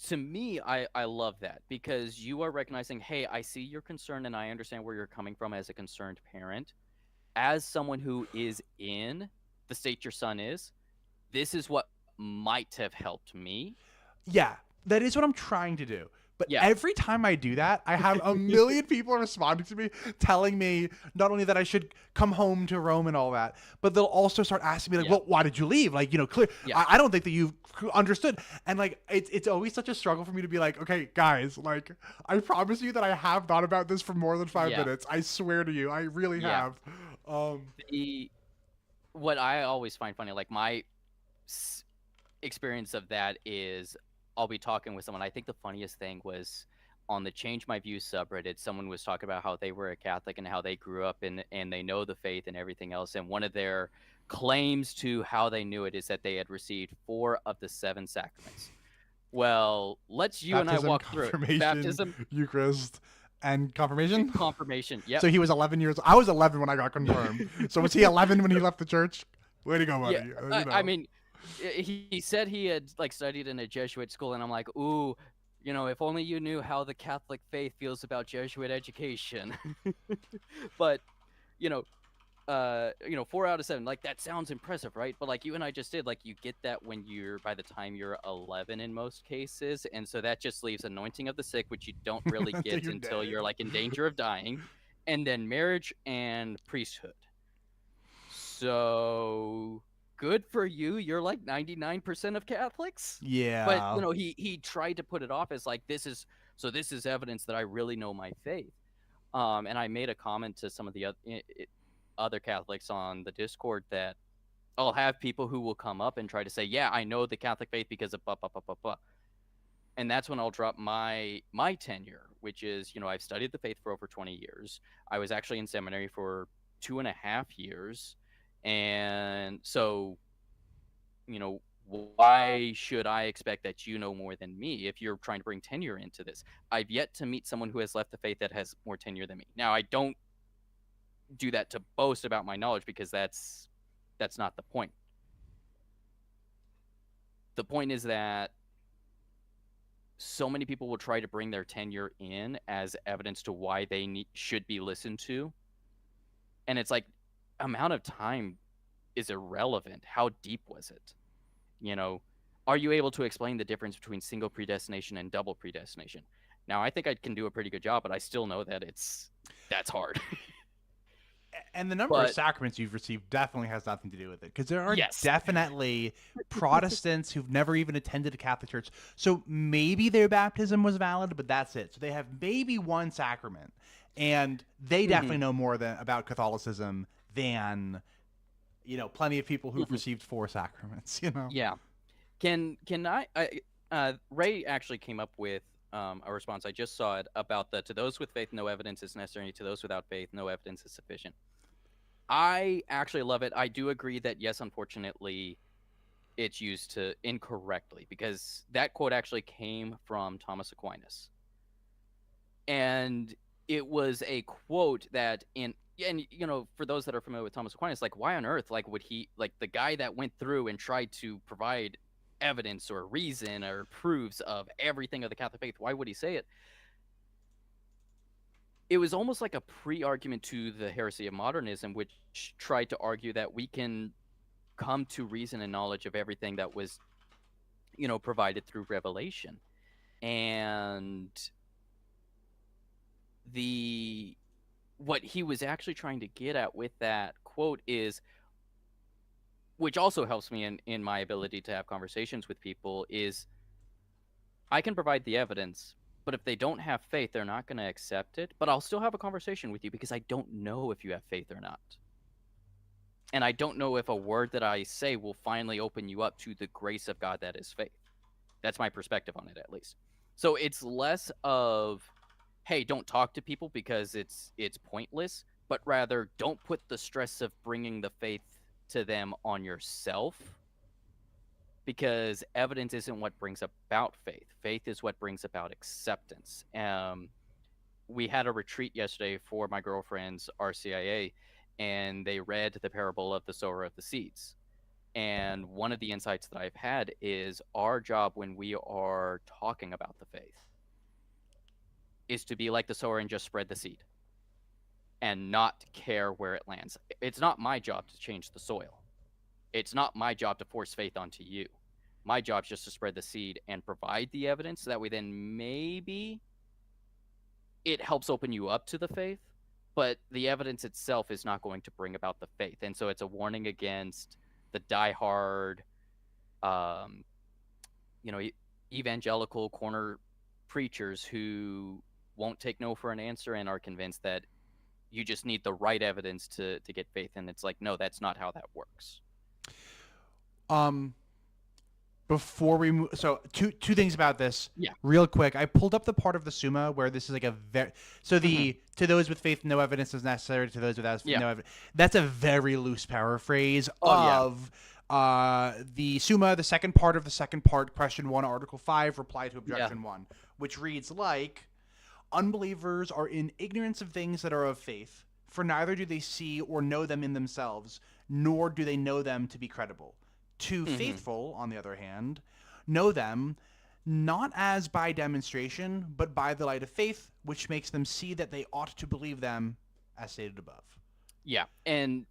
to me I love that, because you are recognizing, hey, I see your concern and I understand where you're coming from as a concerned parent. As someone who is in the state your son is, this is what might have helped me. Yeah, that is what I'm trying to do. But Yeah. every time I do that, I have a million people responding to me, telling me not only that I should come home to Rome and all that, but they'll also start asking me like, Yeah. "Well, why did you leave?" Like, clear. Yeah. I don't think that you've understood. And like, it's always such a struggle for me to be like, "Okay, guys, like, I promise you that I have thought about this for more than 5 minutes. I swear to you, I really Yeah. have." What I always find funny, like my experience of that is I'll be talking with someone. I think the funniest thing was on the Change My Views subreddit, someone was talking about how they were a Catholic and how they grew up and they know the faith and everything else. And one of their claims to how they knew it is that they had received 4 of the 7 sacraments. Well, let's you and I walk through it. Baptism, Eucharist, and confirmation. confirmation. Yep. So he was 11 years. I was 11 when I got confirmed. So was he 11 when he left the church? Way to go, buddy. Yeah, I mean, he said he had like studied in a Jesuit school, and I'm like, ooh, if only you knew how the Catholic faith feels about Jesuit education. But 4 out of 7, like that sounds impressive, right? But like you and I just did, like you get that when by the time you're 11 in most cases, and so that just leaves anointing of the sick, which you don't really get until you're like in danger of dying, and then marriage and priesthood. So good for you. You're like 99% of Catholics. Yeah. But he tried to put it off as like this is evidence that I really know my faith. And I made a comment to some of the other Catholics on the Discord that I'll have people who will come up and try to say, yeah, I know the Catholic faith because of blah blah blah blah blah. And that's when I'll drop my tenure, which is, I've studied the faith for over 20 years. I was actually in seminary for 2.5 years. And so, why should I expect that you know more than me if you're trying to bring tenure into this? I've yet to meet someone who has left the faith that has more tenure than me. Now, I don't do that to boast about my knowledge, because that's not the point. The point is that so many people will try to bring their tenure in as evidence to why they should be listened to. And it's like, amount of time is irrelevant. How deep was it? Are you able to explain the difference between single predestination and double predestination? Now, I think I can do a pretty good job, but I still know that that's hard. And the number of sacraments you've received definitely has nothing to do with it, because there are definitely Protestants who've never even attended a Catholic church. So maybe their baptism was valid, but that's it. So they have maybe one sacrament, and they definitely know more about Catholicism than plenty of people who've received 4 sacraments. Yeah. Can I? Ray actually came up with a response. I just saw it about to those with faith, no evidence is necessary. To those without faith, no evidence is sufficient. I actually love it. I do agree that yes, unfortunately, it's used incorrectly, because that quote actually came from Thomas Aquinas, and it was a quote that for those that are familiar with Thomas Aquinas, like, why on earth, like, would he, like, the guy that went through and tried to provide evidence or reason or proofs of everything of the Catholic faith, why would he say it? It was almost like a pre-argument to the heresy of modernism, which tried to argue that we can come to reason and knowledge of everything that was, provided through revelation. And what he was actually trying to get at with that quote is, which also helps me in my ability to have conversations with people, is I can provide the evidence, but if they don't have faith, they're not going to accept it. But I'll still have a conversation with you because I don't know if you have faith or not. And I don't know if a word that I say will finally open you up to the grace of God that is faith. That's my perspective on it, at least. So it's less of, hey, don't talk to people because it's pointless, but rather don't put the stress of bringing the faith to them on yourself, because evidence isn't what brings about faith. Faith is what brings about acceptance. We had a retreat yesterday for my girlfriend's RCIA, and they read the parable of the sower of the seeds. And one of the insights that I've had is our job when we are talking about the faith is to be like the sower and just spread the seed and not care where it lands. It's not my job to change the soil. It's not my job to force faith onto you. My job is just to spread the seed and provide the evidence so that way then maybe it helps open you up to the faith, but the evidence itself is not going to bring about the faith. And so it's a warning against the diehard, um, evangelical corner preachers who won't take no for an answer and are convinced that you just need the right evidence to get faith. And it's like, no, that's not how that works. Before we move, so two things about this. Yeah. Real quick, I pulled up the part of the Summa where this is like a very, so the to those with faith no evidence is necessary, to those without no evidence. That's a very loose paraphrase of the Summa, the second part of the second part, question 1, article 5, reply to objection 1, which reads like, unbelievers are in ignorance of things that are of faith, for neither do they see or know them in themselves, nor do they know them to be credible. To faithful, on the other hand, know them not as by demonstration, but by the light of faith, which makes them see that they ought to believe them, as stated above. Yeah, and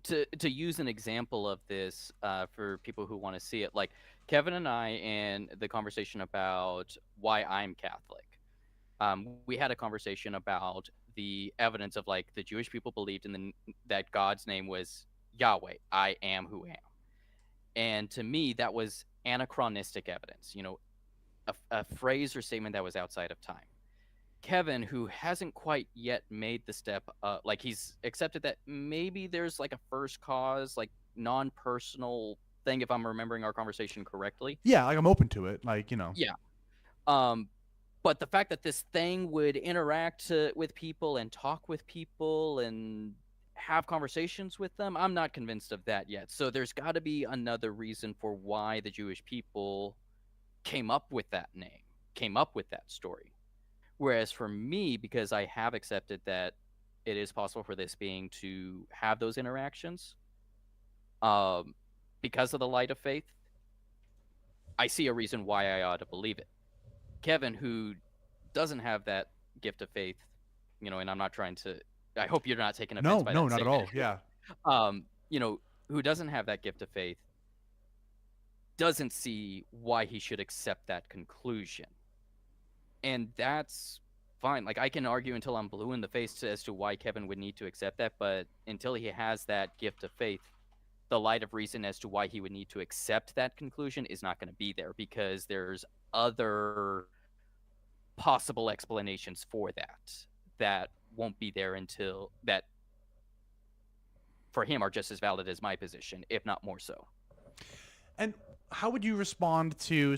to use an example of this for people who want to see it, like Kevin and I, in the conversation about why I'm Catholic, we had a conversation about the evidence of like the Jewish people believed in that God's name was Yahweh, I am who am. And to me, that was anachronistic evidence, a phrase or statement that was outside of time. Kevin, who hasn't quite yet made the step, like he's accepted that maybe there's like a first cause, like non-personal thing, if I'm remembering our conversation correctly. Yeah, like I'm open to it, Yeah. But the fact that this thing would interact with people and talk with people and have conversations with them, I'm not convinced of that yet. So there's got to be another reason for why the Jewish people came up with that name, came up with that story. Whereas for me, because I have accepted that it is possible for this being to have those interactions, because of the light of faith, I see a reason why I ought to believe it. Kevin, who doesn't have that gift of faith, and I'm not trying to, I hope you're not taking offense by that. No, not at all. Yeah. Who doesn't have that gift of faith doesn't see why he should accept that conclusion. And that's fine. Like, I can argue until I'm blue in the face as to why Kevin would need to accept that, but until he has that gift of faith, the light of reason as to why he would need to accept that conclusion is not going to be there, because there's other possible explanations for that won't be there until that, for him, are just as valid as my position, if not more so. And how would you respond to,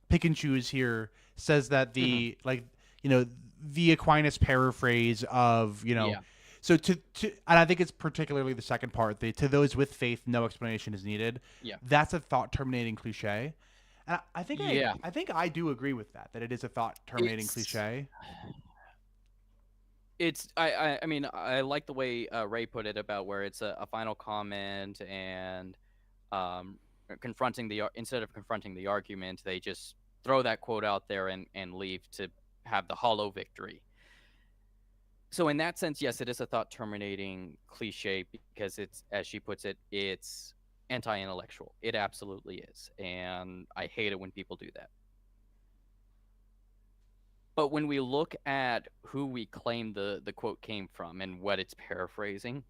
Pick and Choose here says that the the Aquinas paraphrase of so to and I think it's particularly the second part, to those with faith no explanation is needed. Yeah, that's a thought terminating cliche, and I think I do agree with that it is a thought terminating cliche. I mean, I like the way Ray put it about where it's a final comment, and instead of confronting the argument, they just throw that quote out there and leave to have the hollow victory. So in that sense, yes, it is a thought terminating cliche, because it's, as she puts it, it's anti-intellectual. It absolutely is, and I hate it when people do that. But when we look at who we claim the quote came from and what it's paraphrasing,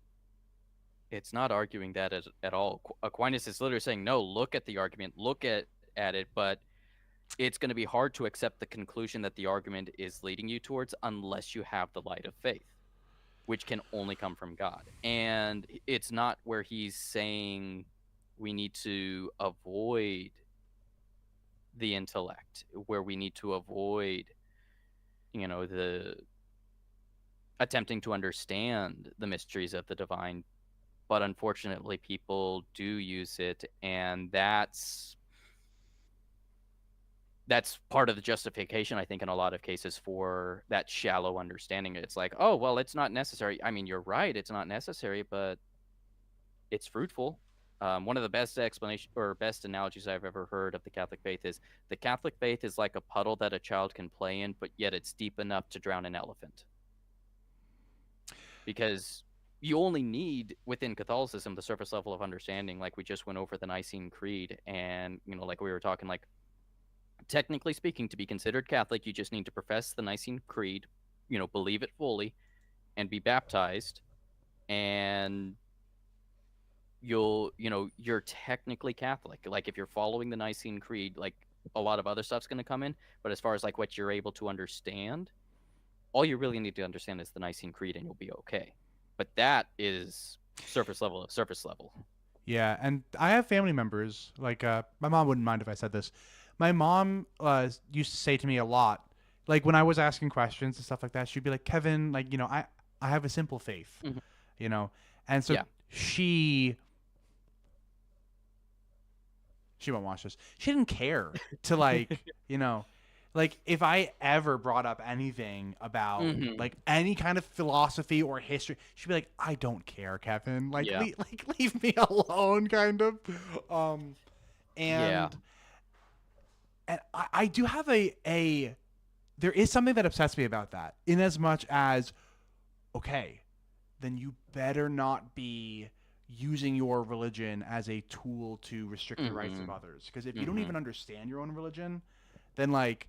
it's not arguing that at all. Aquinas is literally saying, no, look at the argument, look at it, but it's going to be hard to accept the conclusion that the argument is leading you towards unless you have the light of faith, which can only come from God. And it's not where he's saying we need to avoid the intellect, where we need to avoid, the attempting to understand the mysteries of the divine. But unfortunately, people do use it, and that's part of the justification, I think, in a lot of cases for that shallow understanding. It's like, oh, well, it's not necessary. I mean, you're right, it's not necessary, but it's fruitful. One of the best explanation or best analogies I've ever heard of the Catholic faith is the Catholic faith is like a puddle that a child can play in, but yet it's deep enough to drown an elephant. Because you only need within Catholicism the surface level of understanding, like we just went over the Nicene Creed, and like we were talking, like technically speaking, to be considered Catholic, you just need to profess the Nicene Creed, believe it fully, and be baptized, and you're technically Catholic. Like if you're following the Nicene Creed, like a lot of other stuff's going to come in, but as far as like what you're able to understand, all you really need to understand is the Nicene Creed, and you'll be okay. But that is surface level of surface level. Yeah, and I have family members like my mom wouldn't mind if I said this. My mom used to say to me a lot, like when I was asking questions and stuff like that, she'd be like, "Kevin, like I have a simple faith, Mhm. you know," and so Yeah. she won't watch this. She didn't care to like like if I ever brought up anything about Hmm. like any kind of philosophy or history, she'd be like, "I don't care, Kevin. Like, Yeah. leave me alone," kind of. Um, Yeah. and I do have a there is something that upsets me about that. In as much as, okay, then you better not be using your religion as a tool to restrict the rights of Hmm. others. Because if you don't Hmm. even understand your own religion, then like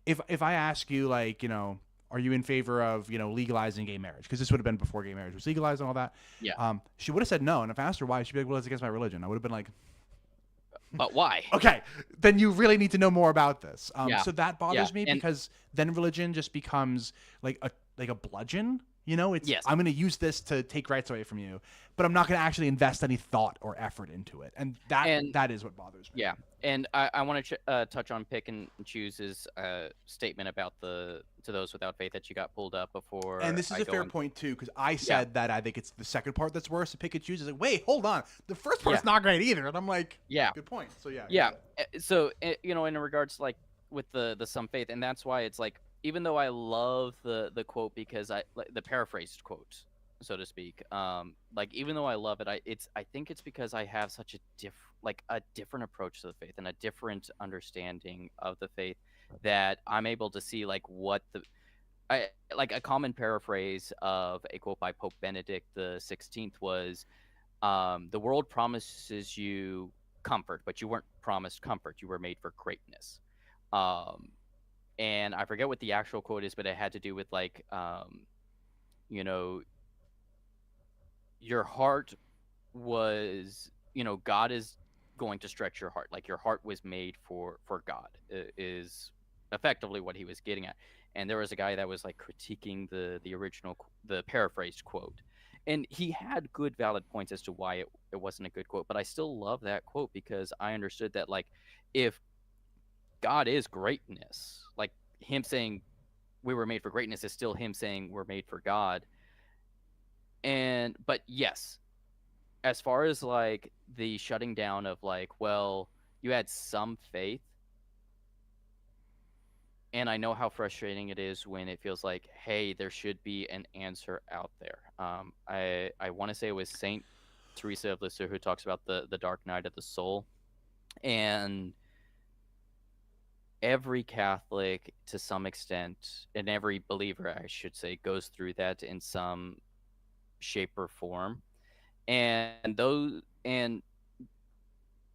if I ask you like are you in favor of legalizing gay marriage? Because this would have been before gay marriage was legalized and all that. Yeah. She would have said no, and if I asked her why, she'd be like, "Well, it's against my religion." I would have been like, But why? "Okay, then you really need to know more about this." Yeah. So that Yeah. bothers me And because then religion just becomes like a bludgeon. It's yes. I'm going to use this to take rights away from you, but I'm not going to actually invest any thought or effort into it, and And that is what bothers me. yeah. And I want to touch on Pick and Choose's statement about to those without faith that you got pulled up And before this is I a go fair into. point too, because I Yeah. said that I think it's the second part that's worse. To pick and choose is like, wait, hold on, the first Yeah. part's not great either, and I'm like, Yeah. good point. So yeah, go Yeah. ahead. So in regards to like with the some faith, and that's why it's like, even though I love the quote, because I like the paraphrased quote, so to speak. Like even though I love it, I think it's because I have such a different approach to the faith and a different understanding of the faith, that I'm able to see like what I like a common paraphrase of a quote by Pope Benedict the 16th was, the world promises you comfort, but you weren't promised comfort. You were made for greatness. Um, and I forget what the actual quote is, but it had to do with like, you know, your heart was, God is going to stretch your heart. Like your heart was made for God, is effectively what he was getting at. And there was a guy that was like critiquing the original, the paraphrased quote, and he had good valid points as to why it wasn't a good quote. But I still love that quote because I understood that, like, if God is greatness, like him saying we were made for greatness is still him saying we're made for God. And but yes, as far as like the shutting down of like, well, you had some faith, and I know how frustrating it is when it feels like, hey, there should be an answer out there. I want to say it was Saint Teresa of Lisieux who talks about the dark night of the soul, and every Catholic to some extent, and every believer, I should say, goes through that in some shape or form. And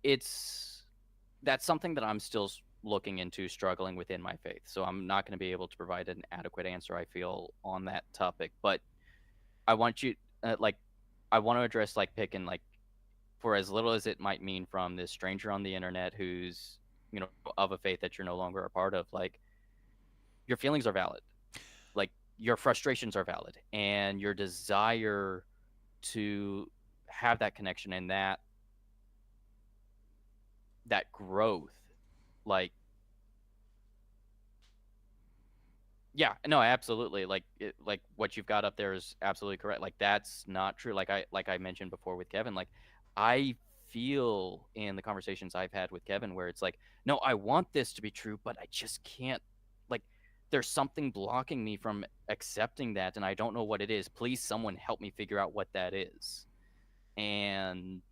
it's that's something that I'm still looking into struggling within my faith. So I'm not going to be able to provide an adequate answer, I feel, on that topic. But I want you, like, I want to address, like, picking, like, for as little as it might mean from this stranger on the internet who's, of a faith that you're no longer a part of, like, your feelings are valid. Like, your frustrations are valid. And your desire to have that connection and that growth, like, yeah, no, absolutely. Like what you've got up there is absolutely correct. Like, that's not true. Like I mentioned before with Kevin, like, I feel in the conversations I've had with Kevin where it's like, no, I want this to be true, but I just can't, like, there's something blocking me from accepting that and I don't know what it is. Please someone help me figure out what that is. And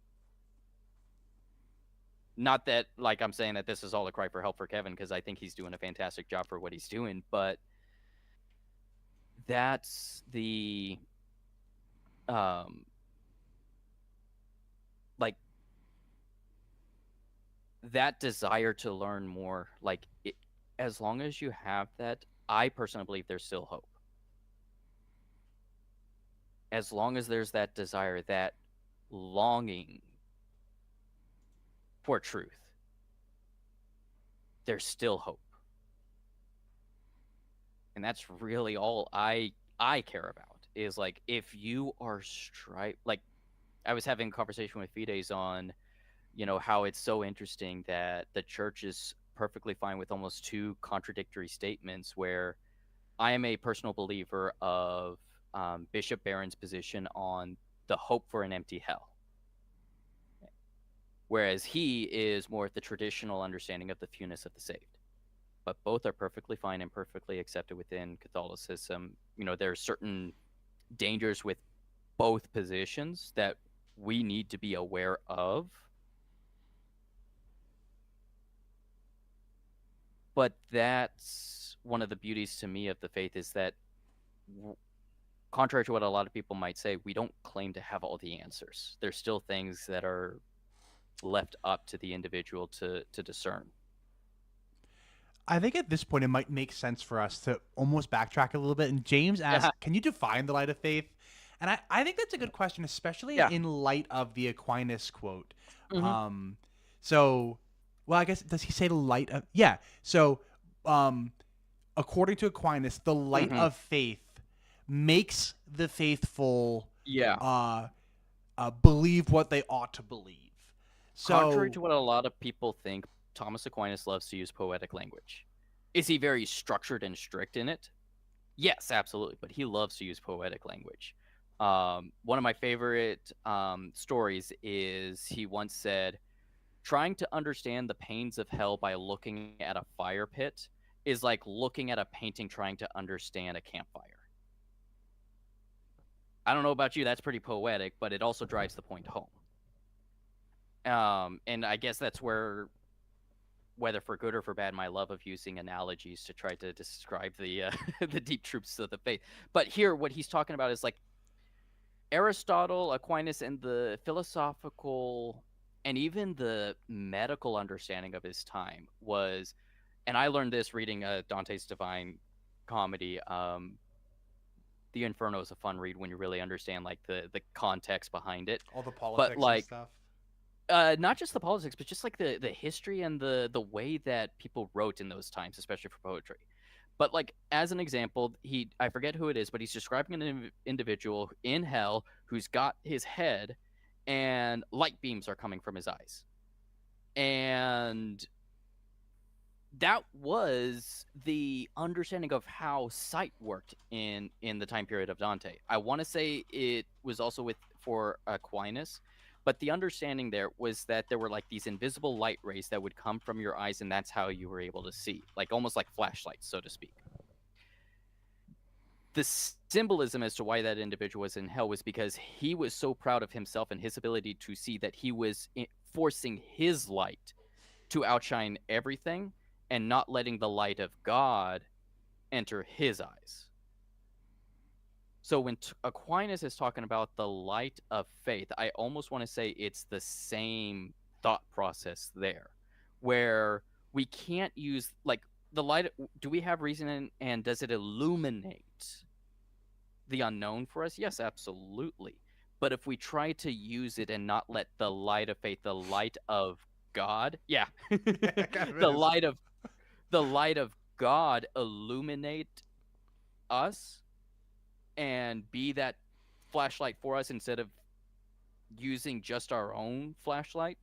not that, like, I'm saying that this is all a cry for help for Kevin, because I think he's doing a fantastic job for what he's doing, but that's the like, that desire to learn more, like, as long as you have that, I personally believe there's still hope. As long as there's that desire, that longing for truth, there's still hope. And that's really all I care about, is, like, if you are like, I was having a conversation with Fides on, how it's so interesting that the church is perfectly fine with almost two contradictory statements, where I am a personal believer of Bishop Barron's position on the hope for an empty hell, whereas he is more of the traditional understanding of the fewness of the saved. But both are perfectly fine and perfectly accepted within Catholicism. There are certain dangers with both positions that we need to be aware of. But that's one of the beauties to me of the faith, is that, contrary to what a lot of people might say, we don't claim to have all the answers. There's still things that are left up to the individual to discern. I think at this point it might make sense for us to almost backtrack a little bit. And James asked, Yeah. can you define the light of faith? And I think that's a good question, especially Yeah. in light of the Aquinas quote. Mm-hmm. So, well, I guess, does he say the light of, yeah. So, according to Aquinas, the light Mm-hmm. of faith makes the faithful Yeah. believe what they ought to believe. Contrary So, to what a lot of people think, Thomas Aquinas loves to use poetic language. Is he very structured and strict in it? Yes, absolutely. But he loves to use poetic language. One of my favorite stories is, he once said, trying to understand the pains of hell by looking at a fire pit is like looking at a painting trying to understand a campfire. I don't know about you, that's pretty poetic, but it also drives the point home. And I guess that's where, whether for good or for bad, my love of using analogies to try to describe the the deep truths of the faith. But here, what he's talking about is, like, Aristotle, Aquinas, and the philosophical and even the medical understanding of his time was, and I learned this reading Dante's Divine Comedy. The Inferno is a fun read when you really understand, like, the context behind it. all the But, politics and like, stuff. not just the politics, but just, like, the history and the way that people wrote in those times, especially for poetry. But, like, as an example, I forget who it is, but he's describing an individual in hell who's got his head and light beams are coming from his eyes. And that was the understanding of how sight worked in the time period of Dante. I want to say it was also for Aquinas, but the understanding there was that there were, like, these invisible light rays that would come from your eyes, and that's how you were able to see, like, almost like flashlights, so to speak. The symbolism as to why that individual was in hell was because he was so proud of himself and his ability to see that he was forcing his light to outshine everything and not letting the light of God enter his eyes. So when Aquinas is talking about the light of faith, I almost want to say it's the same thought process there, where we can't use like the light. Do we have reason, and does it illuminate the unknown for us? Yes, absolutely. But if we try to use it and not let the light of faith, the light of God, yeah, Yeah, it kind of the is. light of God illuminate us and be that flashlight for us instead of using just our own flashlight,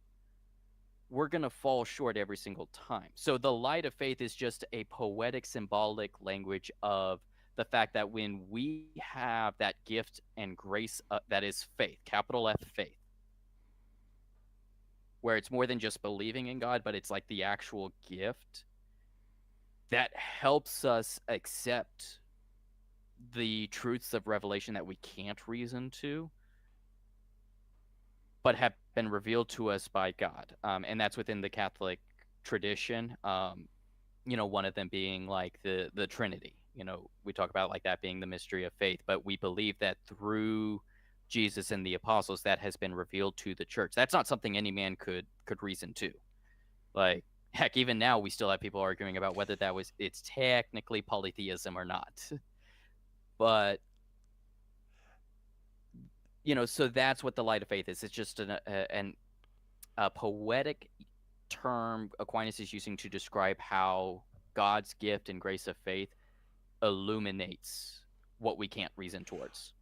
we're going to fall short every single time. So the light of faith is just a poetic, symbolic language of the fact that when we have that gift and grace that is faith, capital F faith, where it's more than just believing in God, but it's like the actual gift that helps us accept the truths of revelation that we can't reason to, but have been revealed to us by God. And that's within the Catholic tradition. One of them being like the Trinity. We talk about like that being the mystery of faith, but we believe that through Jesus and the apostles that has been revealed to the church. That's not something any man could reason to. Like heck, even now we still have people arguing about whether it's technically polytheism or not. But so that's what the light of faith is. It's just a poetic term Aquinas is using to describe how God's gift and grace of faith illuminates what we can't reason towards.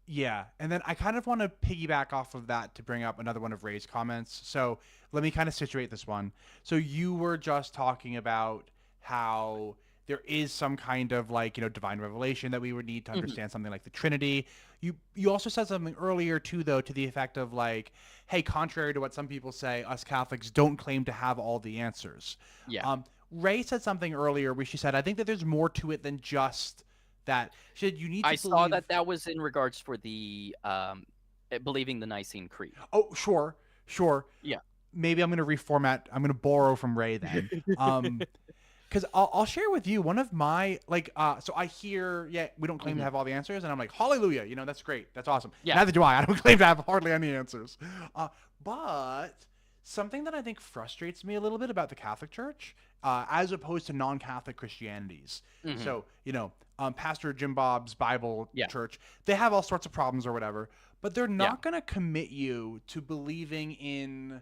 Yeah, and then I kind of want to piggyback off of that to bring up another one of Ray's comments. So let me kind of situate this one. So you were just talking about how there is some kind of like divine revelation that we would need to Mhm. understand something like the Trinity. You also said something earlier too, though, to the effect of like, hey, contrary to what some people say, us Catholics don't claim to have all the answers. Yeah. Ray said something earlier where she said, I think that there's more to it than just that. She said you need I to saw believe. that was in regards for the believing the Nicene Creed. Oh, sure, sure. Yeah. Maybe I'm gonna reformat. I'm gonna borrow from Ray then. Because I'll share with you one of my like. So I hear, yeah, we don't claim to Mhm. have all the answers, and I'm like, hallelujah, that's great, that's awesome. Yeah. Neither do I. I don't claim to have hardly any answers. But something that I think frustrates me a little bit about the Catholic Church, as opposed to non-Catholic Christianities. Mhm. So Pastor Jim Bob's Bible Yeah. Church, they have all sorts of problems or whatever, but they're Yeah. not going to commit you to believing in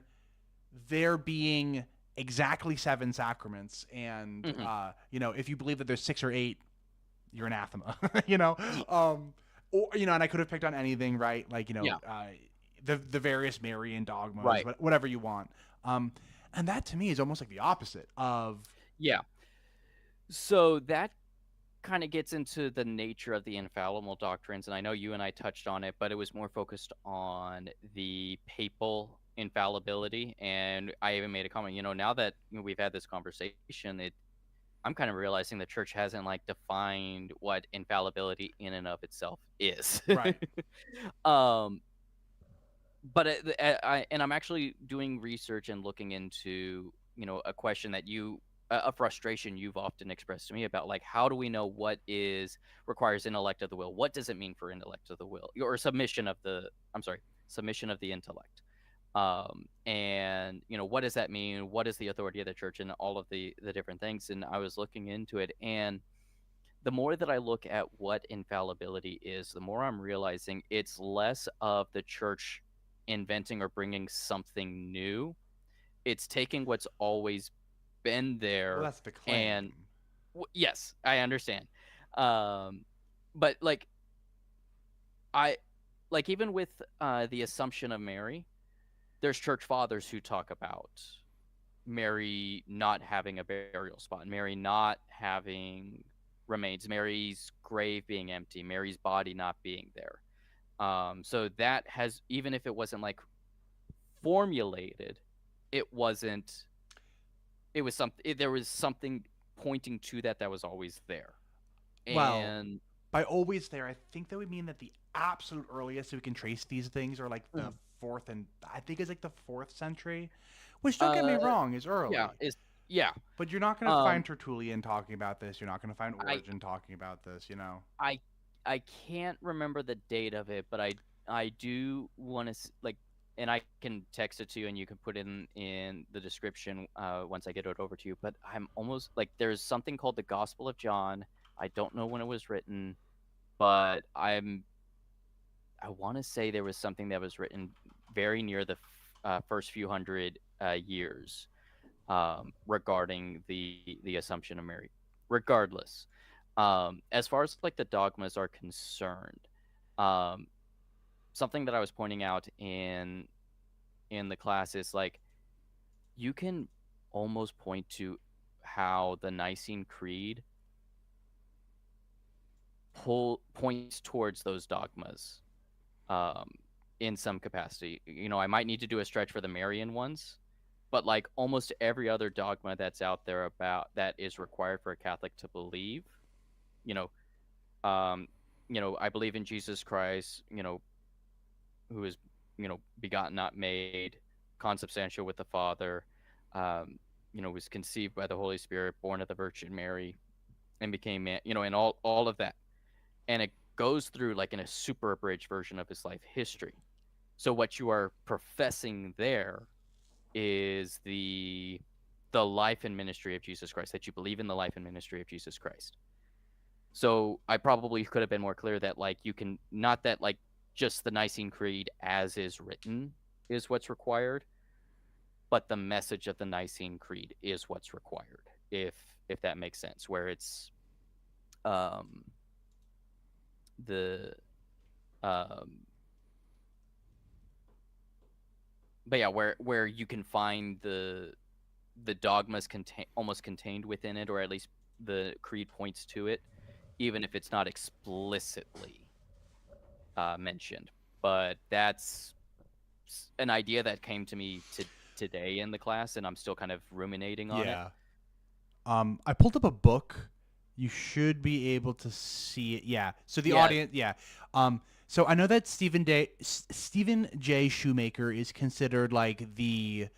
there being exactly 7 sacraments, and Mhm. if you believe that there's 6 or 8, you're anathema. Or and I could have picked on anything, right? Like Yeah. the various Marian dogmas, Right. whatever you want. And that to me is almost like the opposite of. Yeah. So that kind of gets into the nature of the infallible doctrines, and I know you and I touched on it, but it was more focused on the papal infallibility. And I even made a comment, now that we've had this conversation, I'm kind of realizing the church hasn't like defined what infallibility in and of itself is. Right. um, but I'm actually doing research and looking into a question that a frustration you've often expressed to me about, like, how do we know what requires intellect of the will? What does it mean for intellect of the will, or submission of the intellect? And what does that mean? What is the authority of the church, and all of the different things? And I was looking into it, and the more that I look at what infallibility is, the more I'm realizing it's less of the church inventing or bringing something new. It's taking what's always been Well, there. that's the And claim. yes, I understand. But like I like even with the Assumption of Mary, there's church fathers who talk about Mary not having a burial spot, Mary not having remains, Mary's grave being empty, Mary's body not being there. So that has, even if it wasn't like formulated, it wasn't. It was something. There was something pointing to that was always there. Well, And by always there, I think that would mean that the absolute earliest we can trace these things are like the Mhm. fourth, and I think it's like the 4th century, which, don't get me uh, wrong, is yeah, early. yeah. But you're not going to find Um, Tertullian talking about this. You're not going to find I Origen talking about this. I I can't remember the date of it, but I do want to like, and I can text it to you, and you can put it in the description once I get it over to you. But I'm almost like there's something called the Gospel of John. I don't know when it was written, but I want to say there was something that was written very near the first few hundred years regarding the Assumption of Mary. Regardless, as far as like the dogmas are concerned, um, something that I was pointing out in the class is like you can almost point to how the Nicene Creed points towards those dogmas um, in some capacity. I might need to do a stretch for the Marian ones, but like almost every other dogma that's out there about that is required for a Catholic to believe, you know, um, I believe in Jesus Christ, who is, begotten, not made, consubstantial with the Father, was conceived by the Holy Spirit, born of the Virgin Mary, and became man, and all of that. And it goes through like in a super abridged version of his life history. So what you are professing there is the life and ministry of Jesus Christ, that you believe in the life and ministry of Jesus Christ. So I probably could have been more clear that like you can not that like just the Nicene Creed as is written is what's required, but the message of the Nicene Creed is what's required, if that makes sense, where it's um the but yeah, where you can find the dogmas almost contained within it, or at least the creed points to it, even if it's not explicitly mentioned. But that's an idea that came to me today in the class, and I'm still kind of ruminating on it. Yeah. I pulled up a book. You should be able to see it. Yeah. So the audience, yeah. So I know that Stephen J. Shoemaker is considered like the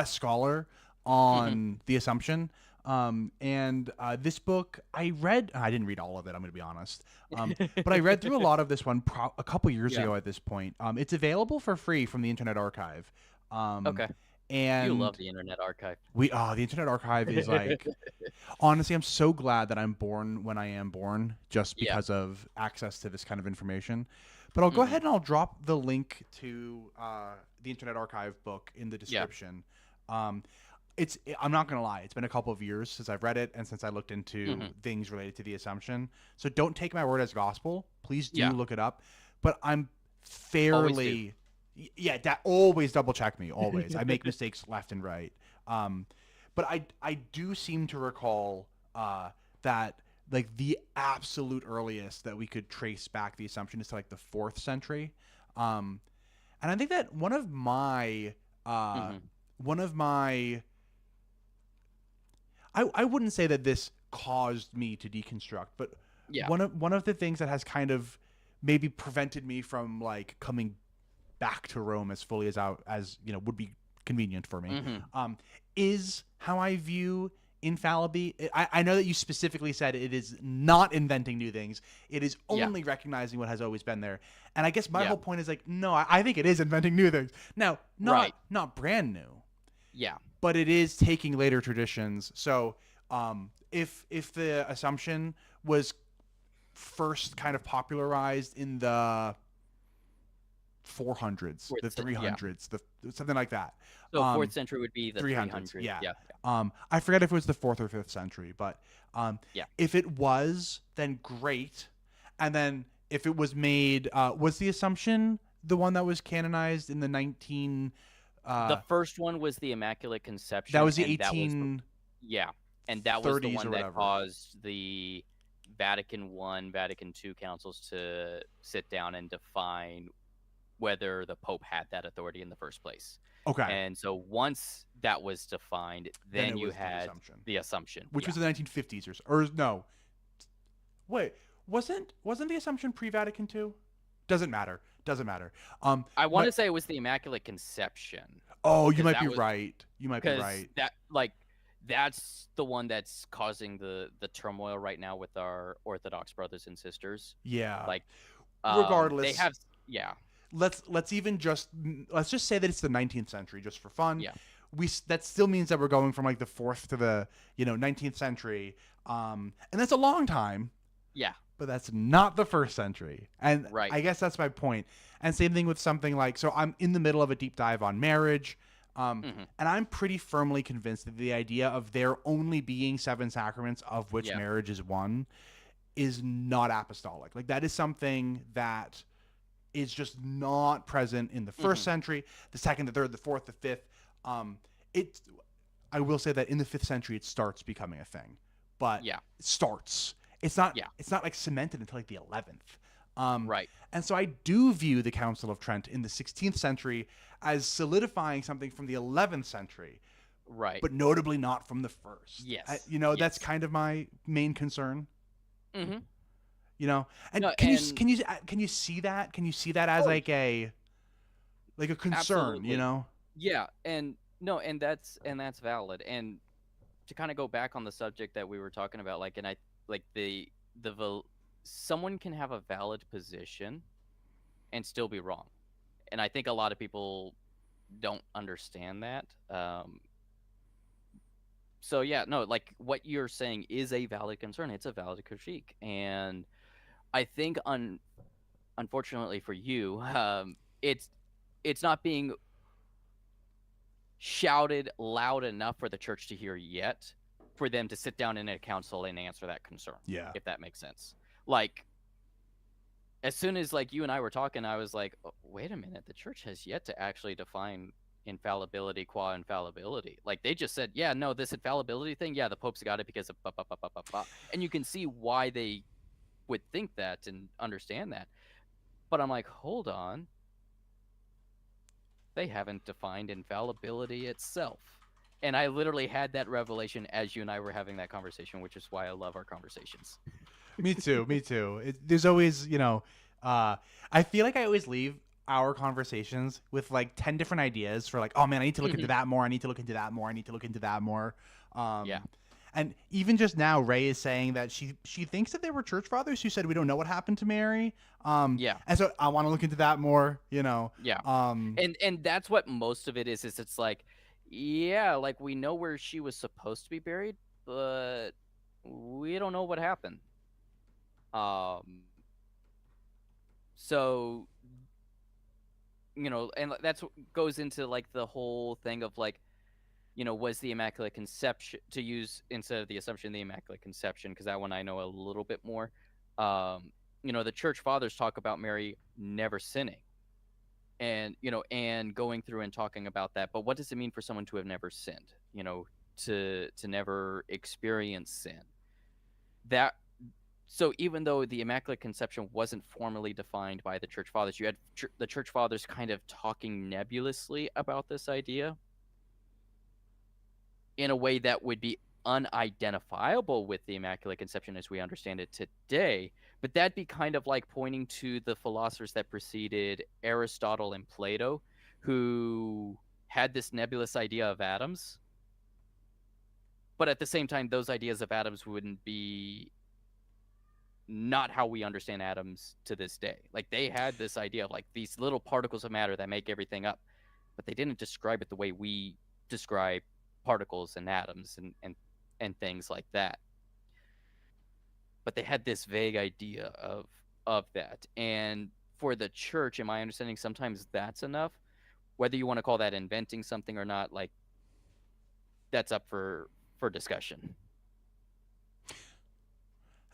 scholar on the Assumption. And this book I read. I didn't read all of it. I'm going to be honest. But I read through a lot of this one a couple years ago. At this point, it's available for free from the Internet Archive. Okay. And you love the Internet Archive. The Internet Archive is like, honestly, I'm so glad that I'm born when I am born, just because of access to this kind of information. But I'll go ahead and I'll drop the link to the Internet Archive book in the description. I'm not gonna lie, it's been a couple of years since I've read it and since I looked into things related to the Assumption. So don't take my word as gospel. Please do look it up. But I'm fairly always double check me. Always, I make mistakes left and right. But I do seem to recall that like the absolute earliest that we could trace back the Assumption is to like the 4th century. And I think that one of my I wouldn't say that this caused me to deconstruct, but one of the things that has kind of maybe prevented me from like coming back to Rome as fully as would be convenient for me, is how I view infallibly. I know that you specifically said it is not inventing new things. It is only recognizing what has always been there. And I guess my whole point is like, no, I think it is inventing new things. Now, not brand new. Yeah. But it is taking later traditions. So if the Assumption was first kind of popularized in the 400s, the 300s, something like that. So 4th century would be the 300s. Yeah. I forget if it was the 4th or 5th century, but if it was, then great. And then if it was made, was the Assumption the one that was canonized in the the first one was the Immaculate Conception. That was the and that was the one that caused the Vatican I, Vatican II councils to sit down and define whether the Pope had that authority in the first place. Okay. And so once that was defined, then you had the Assumption, which was the 1950s or no. Wait, wasn't the Assumption pre-Vatican II? Doesn't matter. I want to say it was the Immaculate Conception. Oh, you might be right. That's the one that's causing the turmoil right now with our Orthodox brothers and sisters. Yeah. Like, regardless, they have let's just say that it's the 19th century just for fun. Yeah. That still means that we're going from like the 4th to the 19th century, and that's a long time. Yeah. But that's not the 1st century, and Right. I guess that's my point. And same thing with something like, so I'm in the middle of a deep dive on marriage, Mm-hmm. and I'm pretty firmly convinced that the idea of there only being 7 sacraments, of which Yeah. marriage is one, is not apostolic. Like, that is something that is just not present in the 1st Mm-hmm. century, the 2nd, the 3rd, the 4th, the 5th. It, I will say that in the 5th century it starts becoming a thing, but Yeah. it starts. It's not. Yeah. It's not like cemented until like the 11th. Right. And so I do view the Council of Trent in the 16th century as solidifying something from the 11th century, Right. but notably not from the 1st. Yes. That's Yes. kind of my main concern. Mm-hmm. And No, can you and- can you see that? Can you see that as Oh, like a concern? Absolutely. Yeah, and no, and that's valid. And to kind of go back on the subject that we were talking about, like, and I like someone can have a valid position and still be wrong, and I think a lot of people don't understand that. So yeah, no, like what you're saying is a valid concern. It's a valid critique, and I think unfortunately for you, it's not being shouted loud enough for the church to hear yet, for them to sit down in a council and answer that concern. Yeah. If that makes sense. Like, as soon as like you and I were talking, I was like, oh, wait a minute, the church has yet to actually define infallibility qua infallibility. Like, they just said, yeah, no, this infallibility thing, yeah, the Pope's got it because of blah, blah, blah, blah, blah, blah. And you can see why they would think that and understand that. But I'm like, hold on. They haven't defined infallibility itself. And I literally had that revelation as you and I were having that conversation, which is why I love our conversations. Me too. Me too. There's always, I feel like I always leave our conversations with like 10 different ideas for like, oh man, I need to look into that more. I need to look into that more. I need to look into that more. Yeah. And even just now, Ray is saying that she thinks that there were church fathers who said we don't know what happened to Mary. Yeah. And so I want to look into that more. Yeah. Um, And that's what most of it is it's like, yeah, like we know where she was supposed to be buried, but we don't know what happened. So, and that's what goes into like the whole thing of like, was the Immaculate Conception, to use instead of the Assumption, the Immaculate Conception, because that one I know a little bit more. The Church Fathers talk about Mary never sinning, and and going through and talking about that. But what does it mean for someone to have never sinned? To never experience sin. That So even though the Immaculate Conception wasn't formally defined by the Church Fathers, you had the Church Fathers kind of talking nebulously about this idea in a way that would be unidentifiable with the Immaculate Conception as we understand it today. But that'd be kind of like pointing to the philosophers that preceded Aristotle and Plato, who had this nebulous idea of atoms. But at the same time, those ideas of atoms wouldn't be not how we understand atoms to this day. Like, they had this idea of like these little particles of matter that make everything up, but they didn't describe it the way we describe particles and atoms and things like that. But they had this vague idea of that. And for the church, in my understanding, sometimes that's enough. Whether you want to call that inventing something or not, like, that's up for discussion.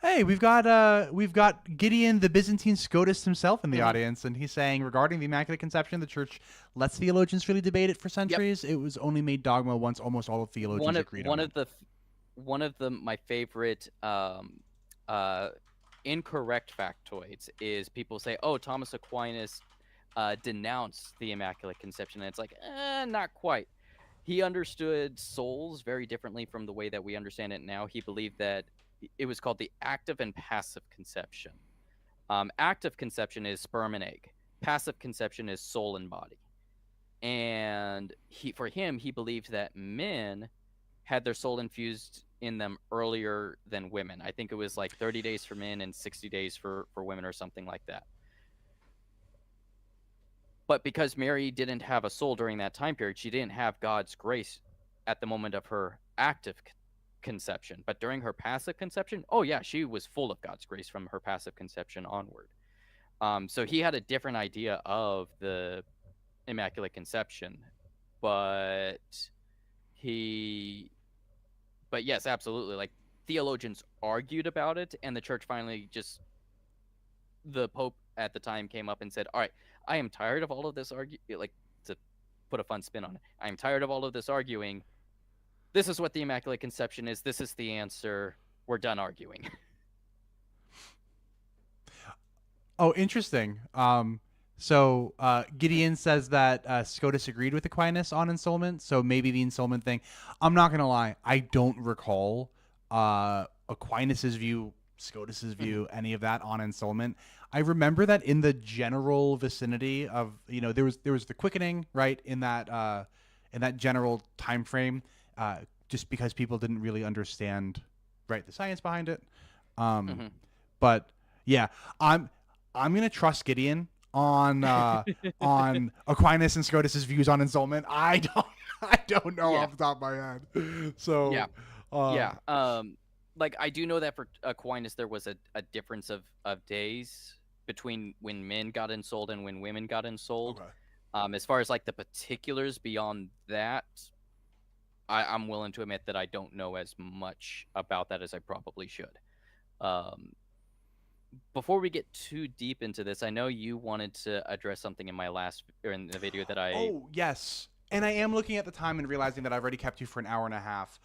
Hey, we've got Gideon, the Byzantine Scotus himself, in the audience, and he's saying, regarding the Immaculate Conception, the Church lets theologians freely debate it for centuries. Yep. It was only made dogma once almost all the theologians agreed on it. One of my favorite incorrect factoids is people say, "Oh, Thomas Aquinas denounced the Immaculate Conception," and it's like, not quite. He understood souls very differently from the way that we understand it now. He believed that it was called the active and passive conception. Active conception is sperm and egg. Passive conception is soul and body. And for him, he believed that men had their soul infused in them earlier than women. I think it was like 30 days for men and 60 days for women, or something like that. But because Mary didn't have a soul during that time period, she didn't have God's grace at the moment of her active conception. But during her passive conception, oh yeah, she was full of God's grace from her passive conception onward. So he had a different idea of the Immaculate Conception, but he, but yes, absolutely. Like theologians argued about it, and the church finally just, the Pope at the time came up and said, "All right, I am tired of all of this like to put a fun spin on it. I am tired of all of this arguing. This is what the Immaculate Conception is. This is the answer. We're done arguing." Oh, interesting. So Gideon says that SCOTUS agreed with Aquinas on ensoulment, so maybe the ensoulment thing. I'm not gonna lie, I don't recall Aquinas's view, SCOTUS's view, any of that on ensoulment. I remember that in the general vicinity of, you know, there was the quickening, right, in that general time frame, just because people didn't really understand, right, the science behind it. But yeah, I'm gonna trust Gideon on Aquinas and Scotus's views on ensoulment. I don't know off the top of my head. So like I do know that for Aquinas there was a difference of days between when men got ensouled and when women got ensouled. Okay. As far as like the particulars beyond that, I'm willing to admit that I don't know as much about that as I probably should. Before we get too deep into this, I know you wanted to address something in in the video that I. Oh yes, and I am looking at the time and realizing that I've already kept you for an hour and a half.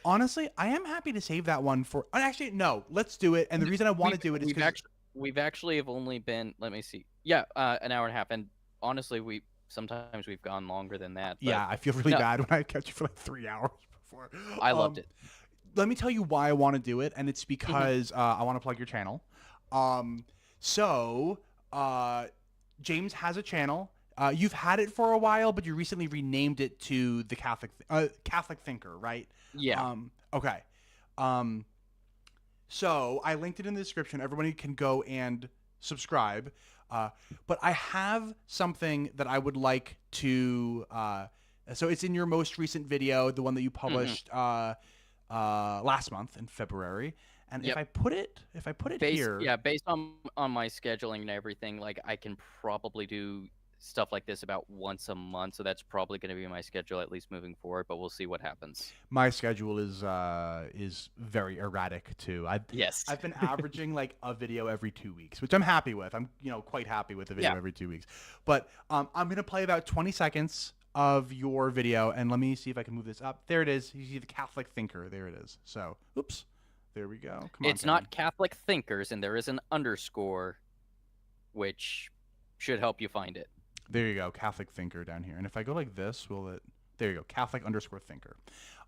Honestly, I am happy to save that one for. Actually, no, let's do it. And the reason I want to do it is because we've actually have only been. Let me see. Yeah, an hour and a half, and honestly, sometimes we've gone longer than that. Yeah, I feel really bad when I kept you for like 3 hours before. I loved it. Let me tell you why I want to do it, and it's because I want to plug your channel. James has a channel. You've had it for a while, but you recently renamed it to the Catholic Thinker, right? Yeah. Okay. So I linked it in the description. Everybody can go and subscribe. But I have something that I would like to. So it's in your most recent video, the one that you published last month in February. And if I put it here, based on my scheduling and everything, like I can probably do stuff like this about once a month, so that's probably going to be my schedule at least moving forward. But we'll see what happens. My schedule is very erratic too. I've been averaging like a video every 2 weeks, which I'm happy with. I'm quite happy with a video every 2 weeks. But I'm gonna play about 20 seconds of your video, and let me see if I can move this up. There it is. You see the Catholic Thinker. There it is. So, oops. There we go. Come on. It's not Catholic Thinkers, and there is an underscore, which should help you find it. There you go, Catholic Thinker down here. And if I go like this, will it? There you go, Catholic_Thinker.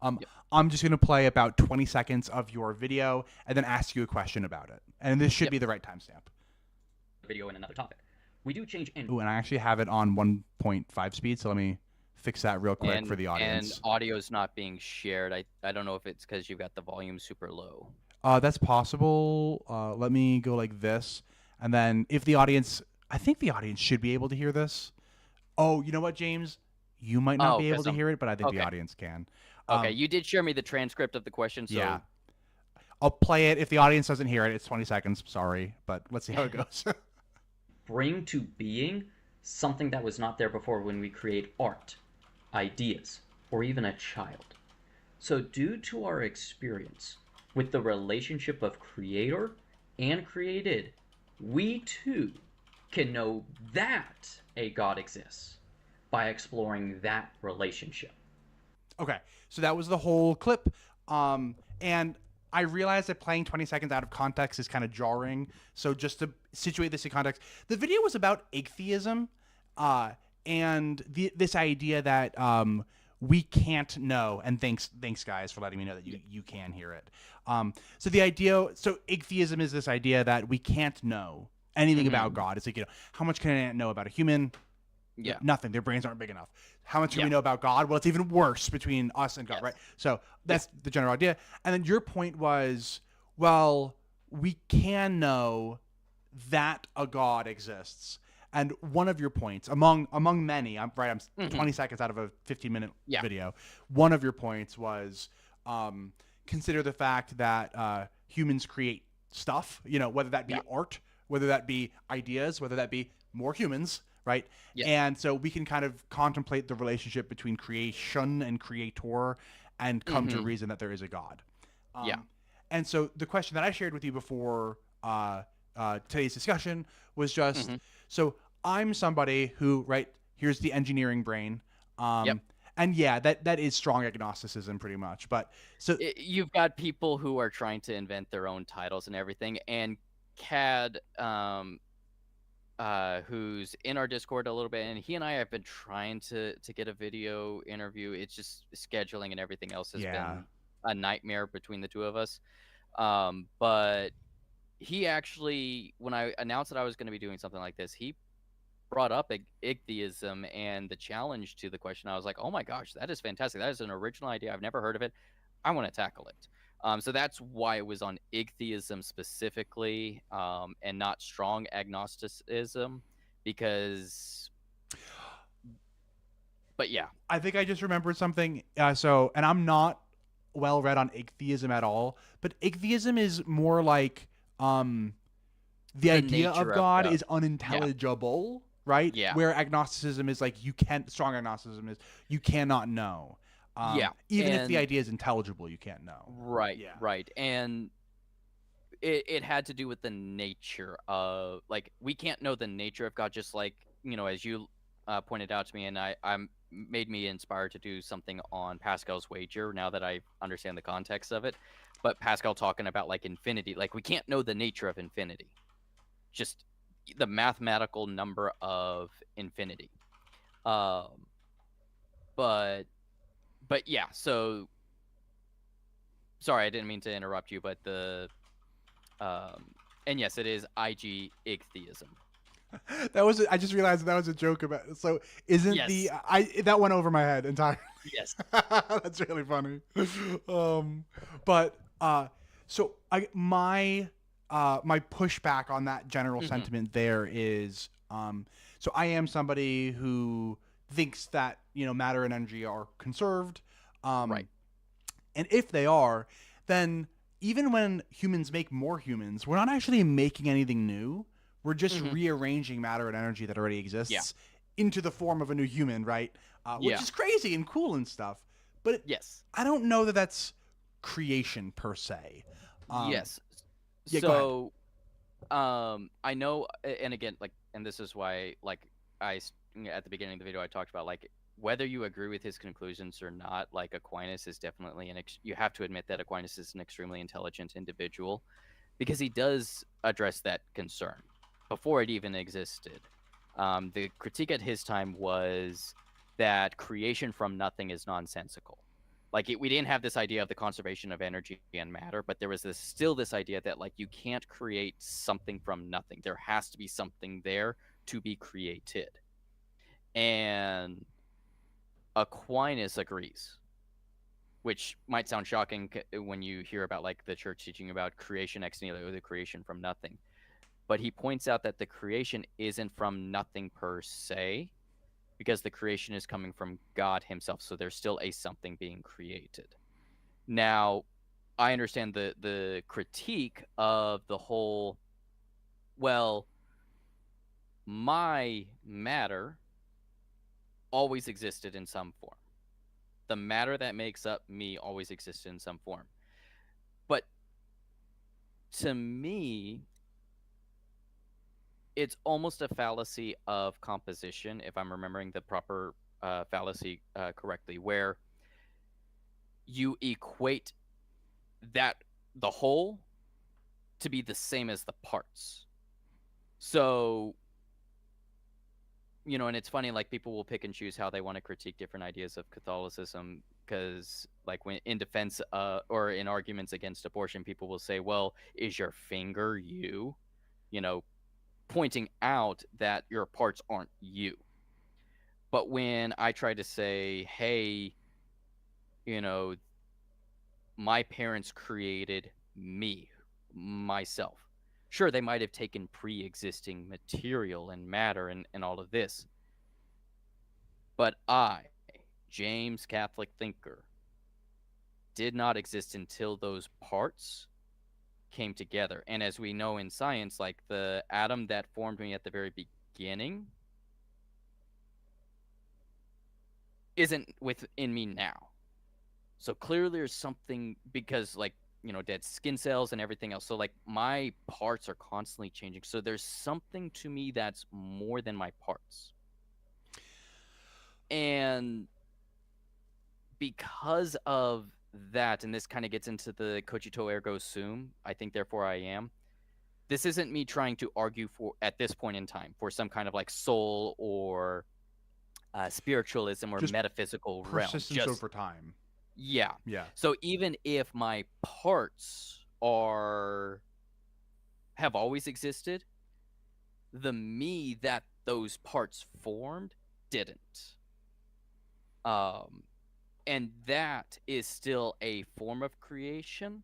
I'm just going to play about 20 seconds of your video and then ask you a question about it. And this should be the right timestamp. Video and another topic. We do change. Ooh, and I actually have it on 1.5 speed, so let me fix that real quick for the audience. And audio's not being shared. I don't know if it's because you've got the volume super low. That's possible. Let me go like this. And then if the audience... I think the audience should be able to hear this. Oh, you know what, James? You might not be able to hear it, but I think the audience can. Okay, you did share me the transcript of the question, so... Yeah. I'll play it. If the audience doesn't hear it, it's 20 seconds. Sorry, but let's see how it goes. Bring to being something that was not there before when we create art, ideas, or even a child. So due to our experience with the relationship of creator and created, we too can know that a God exists by exploring that relationship. Okay, so that was the whole clip. And I realized that playing 20 seconds out of context is kind of jarring. So just to situate this in context, the video was about atheism and this idea that we can't know. And thanks guys for letting me know that you can hear it. So atheism is this idea that we can't know anything about God. It's like, how much can I know about a human? Yeah. Nothing. Their brains aren't big enough. How much can we know about God? Well, it's even worse between us and God, right? So that's the general idea. And then your point was, well, we can know that a God exists. And one of your points, among many, I'm 20 Mhm. seconds out of a 15-minute Yeah. video. One of your points was consider the fact that humans create stuff, whether that be Yeah. art, whether that be ideas, whether that be more humans, right? Yes. And so we can kind of contemplate the relationship between creation and creator and come to Mhm. reason that there is a God. Yeah. And so the question that I shared with you before today's discussion was just, Mhm. so I'm somebody who, right, here's the engineering brain. Yep. And yeah, that is strong agnosticism pretty much. But so You've got people who are trying to invent their own titles and everything, and Cad, who's in our Discord a little bit, and he and I have been trying to get a video interview. It's just scheduling and everything else has yeah, been a nightmare between the two of us. But he actually, when I announced that I was going to be doing something like this, he brought up ichtheism and the challenge to the question. I was like, oh my gosh, that is fantastic. That is an original idea. I've never heard of it. I want to tackle it. So that's why it was on ichtheism specifically, and not strong agnosticism, because. But yeah, I think I just remembered something. And I'm not well read on ichtheism at all, but ichtheism is more like the the idea of nature of God God. is unintelligible, right? Yeah. Where agnosticism is like strong agnosticism is you cannot know. Yeah. Even if the And idea is intelligible, you can't know. right, Yeah. right. And it had to do with the nature of, like, we can't know the nature of God, just like, as you pointed out to me, and I'm made me inspired to do something on Pascal's wager now that I understand the context of it. But Pascal talking about like infinity, like we can't know the nature of infinity, just the mathematical number of infinity. Um, but yeah, so sorry, I didn't mean to interrupt you, but and yes, it is IG ichtheism. I just realized that was a joke about. So isn't Yes. that went over my head entirely. Yes. That's really funny. But so my pushback on that general Hmm. sentiment there is so I am somebody who thinks that matter and energy are conserved, Right. and if they are, then even when humans make more humans, we're not actually making anything new. We're just Hmm. rearranging matter and energy that already exists Yeah. into the form of a new human, right? Which Yeah. is crazy and cool and stuff. But Yes. I don't know that that's creation per se. Yes. Yeah, go ahead. So, I know, and again, like, and this is why, like, at the beginning of the video, I talked about like whether you agree with his conclusions or not. Like Aquinas is definitely you have to admit that Aquinas is an extremely intelligent individual, because he does address that concern before it even existed. The critique at his time was that creation from nothing is nonsensical. Like we didn't have this idea of the conservation of energy and matter, but there was still this idea that like you can't create something from nothing. There has to be something there to be created. And Aquinas agrees, which might sound shocking when you hear about like the church teaching about creation ex nihilo, the creation from nothing. But he points out that the creation isn't from nothing per se, because the creation is coming from God himself. So there's still a something being created. Now, I understand the critique of the whole, well, my matter always existed in some form. The matter that makes up me always existed in some form. But to me, it's almost a fallacy of composition, if I'm remembering the proper fallacy correctly, where you equate that the whole to be the same as the parts. So, and it's funny, like people will pick and choose how they want to critique different ideas of Catholicism, because like when in defense or in arguments against abortion, people will say, well, is your finger you? You know, pointing out that your parts aren't you. But when I try to say, hey, you know, my parents created me, myself. Sure, they might have taken pre-existing material and matter and all of this, but I, James Catholic thinker, did not exist until those parts came together. And as we know in science, like the atom that formed me at the very beginning isn't within me now. So clearly there's something, because like, dead skin cells and everything else. So like my parts are constantly changing. So there's something to me that's more than my parts. And because of that, and this kind of gets into the cogito ergo sum, I think therefore I am. This isn't me trying to argue for, at this point in time, for some kind of like soul or spiritualism or Just metaphysical realm. Persistence over time. Yeah. Yeah. So even if my parts have always existed, the me that those parts formed didn't. And that is still a form of creation,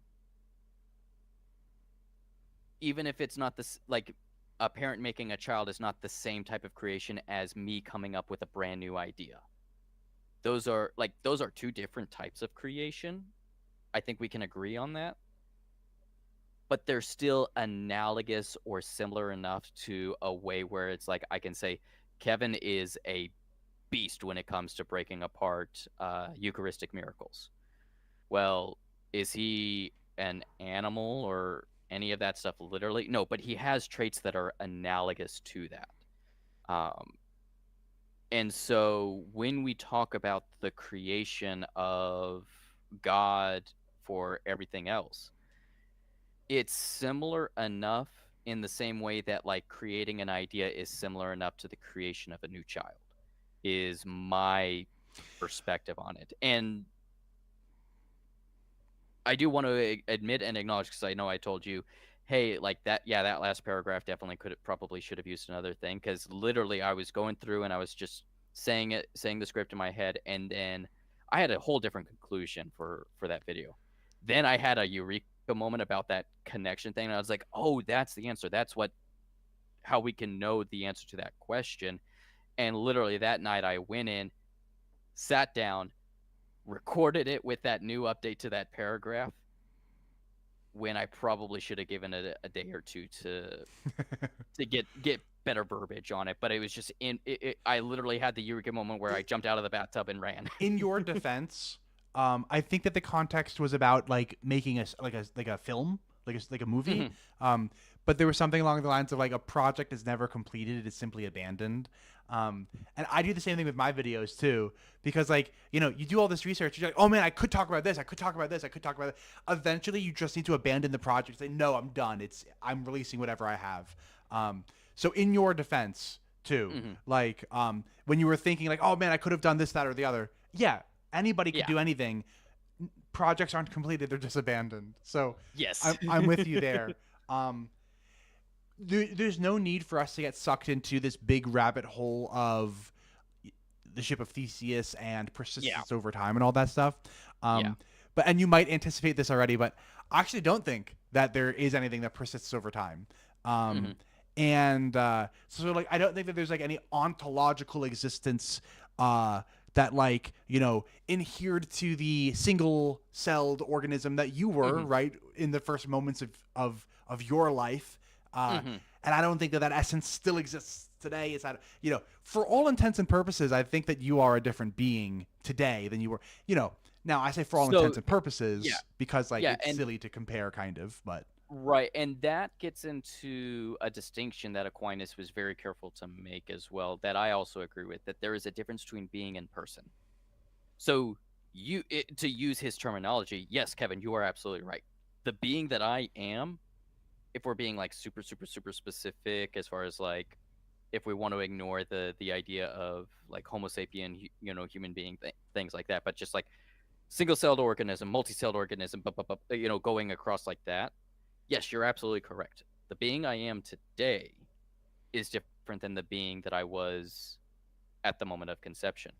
even if it's not this, like a parent making a child is not the same type of creation as me coming up with a brand new idea. Those are two different types of creation. I think we can agree on that. But they're still analogous or similar enough to a way where it's like I can say Kevin is a beast when it comes to breaking apart Eucharistic miracles. Well, is he an animal or any of that stuff literally? No, but he has traits that are analogous to that. And so when we talk about the creation of God for everything else, it's similar enough in the same way that like creating an idea is similar enough to the creation of a new child, is my perspective on it. And I do want to admit and acknowledge, because I know I told you, hey, like that, yeah, that last paragraph definitely probably should have used another thing, because literally I was going through and I was just saying the script in my head, and then I had a whole different conclusion for that video. Then I had a eureka moment about that connection thing, and I was like, oh, that's the answer. That's how we can know the answer to that question. And literally that night I went in, sat down, recorded it with that new update to that paragraph, when I probably should have given it a day or two to get better verbiage on it. But it was just I literally had the eureka moment where I jumped out of the bathtub and ran. In your defense, I think that the context was about like making a film, like a movie. Mhm. But there was something along the lines of like a project is never completed; it is simply abandoned. And I do the same thing with my videos too, because like, you do all this research, you're like, oh man, I could talk about this, I could talk about this, I could talk about that. Eventually you just need to abandon the project, say, no, I'm done. I'm releasing whatever I have. So in your defense too, like, when you were thinking like, oh man, I could have done this, that, or the other. Yeah. Anybody could do anything. Projects aren't completed. They're just abandoned. So Yes. I'm with you there. There's no need for us to get sucked into this big rabbit hole of the ship of Theseus and persistence over time and all that stuff. And you might anticipate this already, but I actually don't think that there is anything that persists over time. And so like, I don't think that there's like any ontological existence that like, adhered to the single-celled organism that you were, right, in the first moments of your life. And I don't think that essence still exists today. It's that, for all intents and purposes, I think that you are a different being today than you were, now I say for all intents and purposes, because like it's silly to compare kind of, but. Right. And that gets into a distinction that Aquinas was very careful to make as well, that I also agree with, that there is a difference between being and person. So to use his terminology, yes, Kevin, you are absolutely right. The being that I am, if we're being like super, super, super specific, as far as like, if we want to ignore the idea of like Homo sapien, human being, things like that, but just like single-celled organism, multi-celled organism, going across like that. Yes, you're absolutely correct. The being I am today is different than the being that I was at the moment of conception.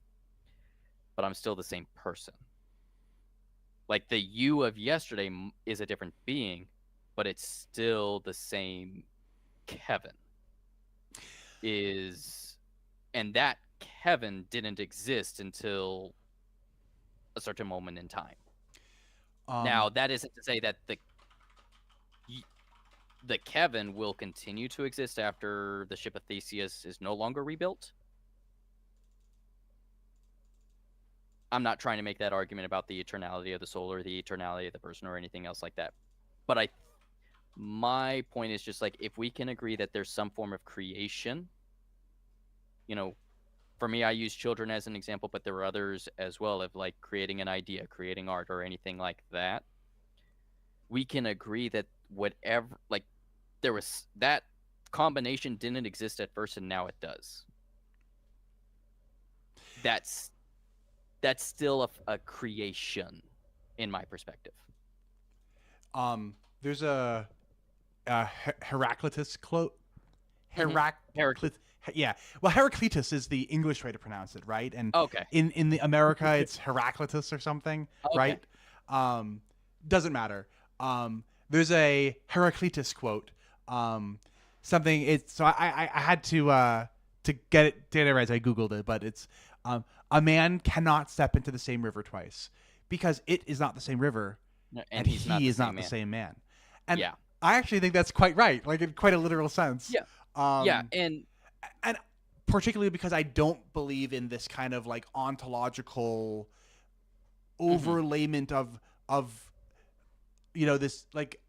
But I'm still the same person. Like the you of yesterday is a different being, but it's still the same Kevin. And that Kevin didn't exist until a certain moment in time. Now, that isn't to say that the Kevin will continue to exist after the ship of Theseus is no longer rebuilt. I'm not trying to make that argument about the eternality of the soul or the eternality of the person or anything else like that. But my point is just like, if we can agree that there's some form of creation, for me, I use children as an example, but there are others as well, of like creating an idea, creating art, or anything like that. We can agree that whatever, like, there was that combination didn't exist at first, and now it does. That's still a creation, in my perspective. There's a Heraclitus quote. Heraclitus. Yeah. Well, Heraclitus is the English way to pronounce it, right? And Okay. in the America, it's Heraclitus or something, Okay. right? Doesn't matter. There's a Heraclitus quote. Something. It's so I had to get it right. I googled it, but it's a man cannot step into the same river twice because it is not the same river, and he is not the same man. And yeah. I actually think that's quite right, like in quite a literal sense. Yeah. And particularly because I don't believe in this kind of like ontological overlayment of this, like,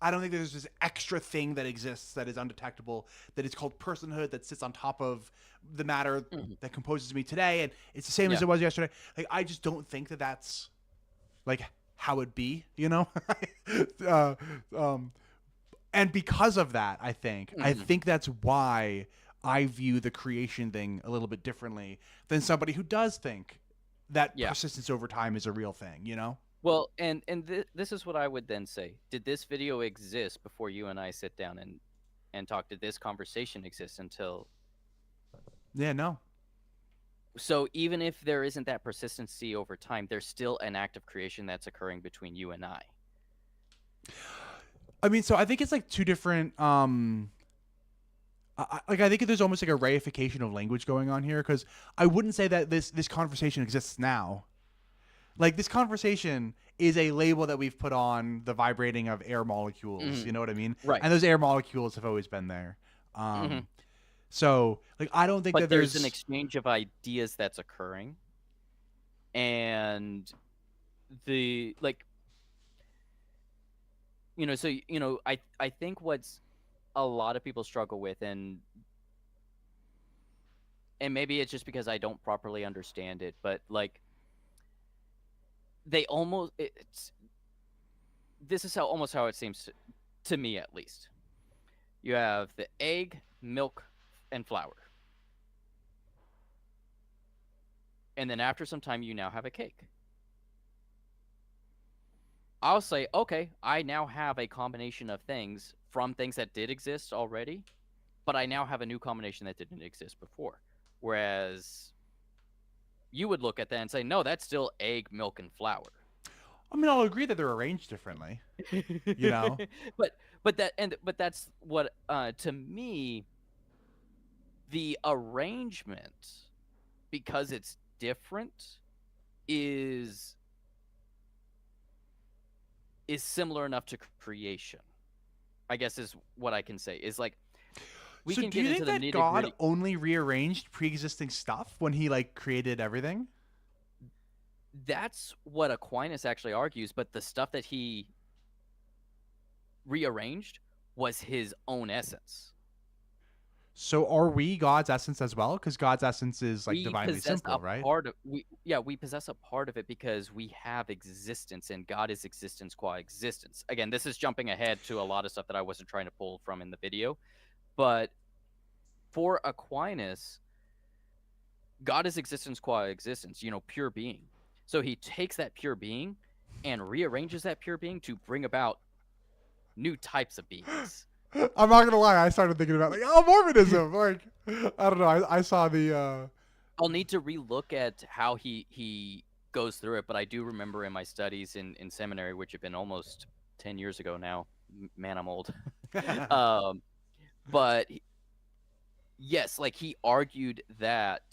I don't think there's this extra thing that exists that is undetectable, that is called personhood, that sits on top of the matter that composes me today, and it's the same as it was yesterday. Like, I just don't think that that's like how it be, and because of that, I think that's why I view the creation thing a little bit differently than somebody who does think that persistence over time is a real thing, Well, and this is what I would then say. Did this video exist before you and I sit down and talk? Did this conversation exist until... Yeah, no. So even if there isn't that persistency over time, there's still an act of creation that's occurring between you and I. I mean, so I think it's like two different... I think there's almost like a reification of language going on here, because I wouldn't say that this conversation exists now. Like, this conversation is a label that we've put on the vibrating of air molecules. You know what I mean? Right. And those air molecules have always been there. So, like, I don't think that there's an exchange of ideas that's occurring, and the I think what's a lot of people struggle with, and maybe it's just because I don't properly understand it, but like, they almost this is how it seems to me, at least. You have the egg, milk, and flour, and then after some time you now have a cake. I'll say, okay, I now have a combination of things from things that did exist already, but I now have a new combination that didn't exist before. Whereas you would look at that and say, no, that's still egg, milk, and flour. I mean, I'll agree that they're arranged differently, But that's what, to me, the arrangement, because it's different, is similar enough to creation, I guess, is what I can say. Is like, we so can do get you into think the that nitty-gritty. God only rearranged pre-existing stuff when he like created everything? That's what Aquinas actually argues, but the stuff that he rearranged was his own essence. So are we God's essence as well? Because God's essence is like divinely simple, right? We possess a part of it because we have existence, and God is existence qua existence. Again, this is jumping ahead to a lot of stuff that I wasn't trying to pull from in the video. But for Aquinas, God is existence qua existence, pure being. So he takes that pure being and rearranges that pure being to bring about new types of beings. I'm not gonna lie, I started thinking about Mormonism. Like, I don't know. I saw the. I'll need to relook at how he goes through it, but I do remember in my studies in seminary, which have been almost 10 years ago now, man, I'm old. um, but yes, like he argued that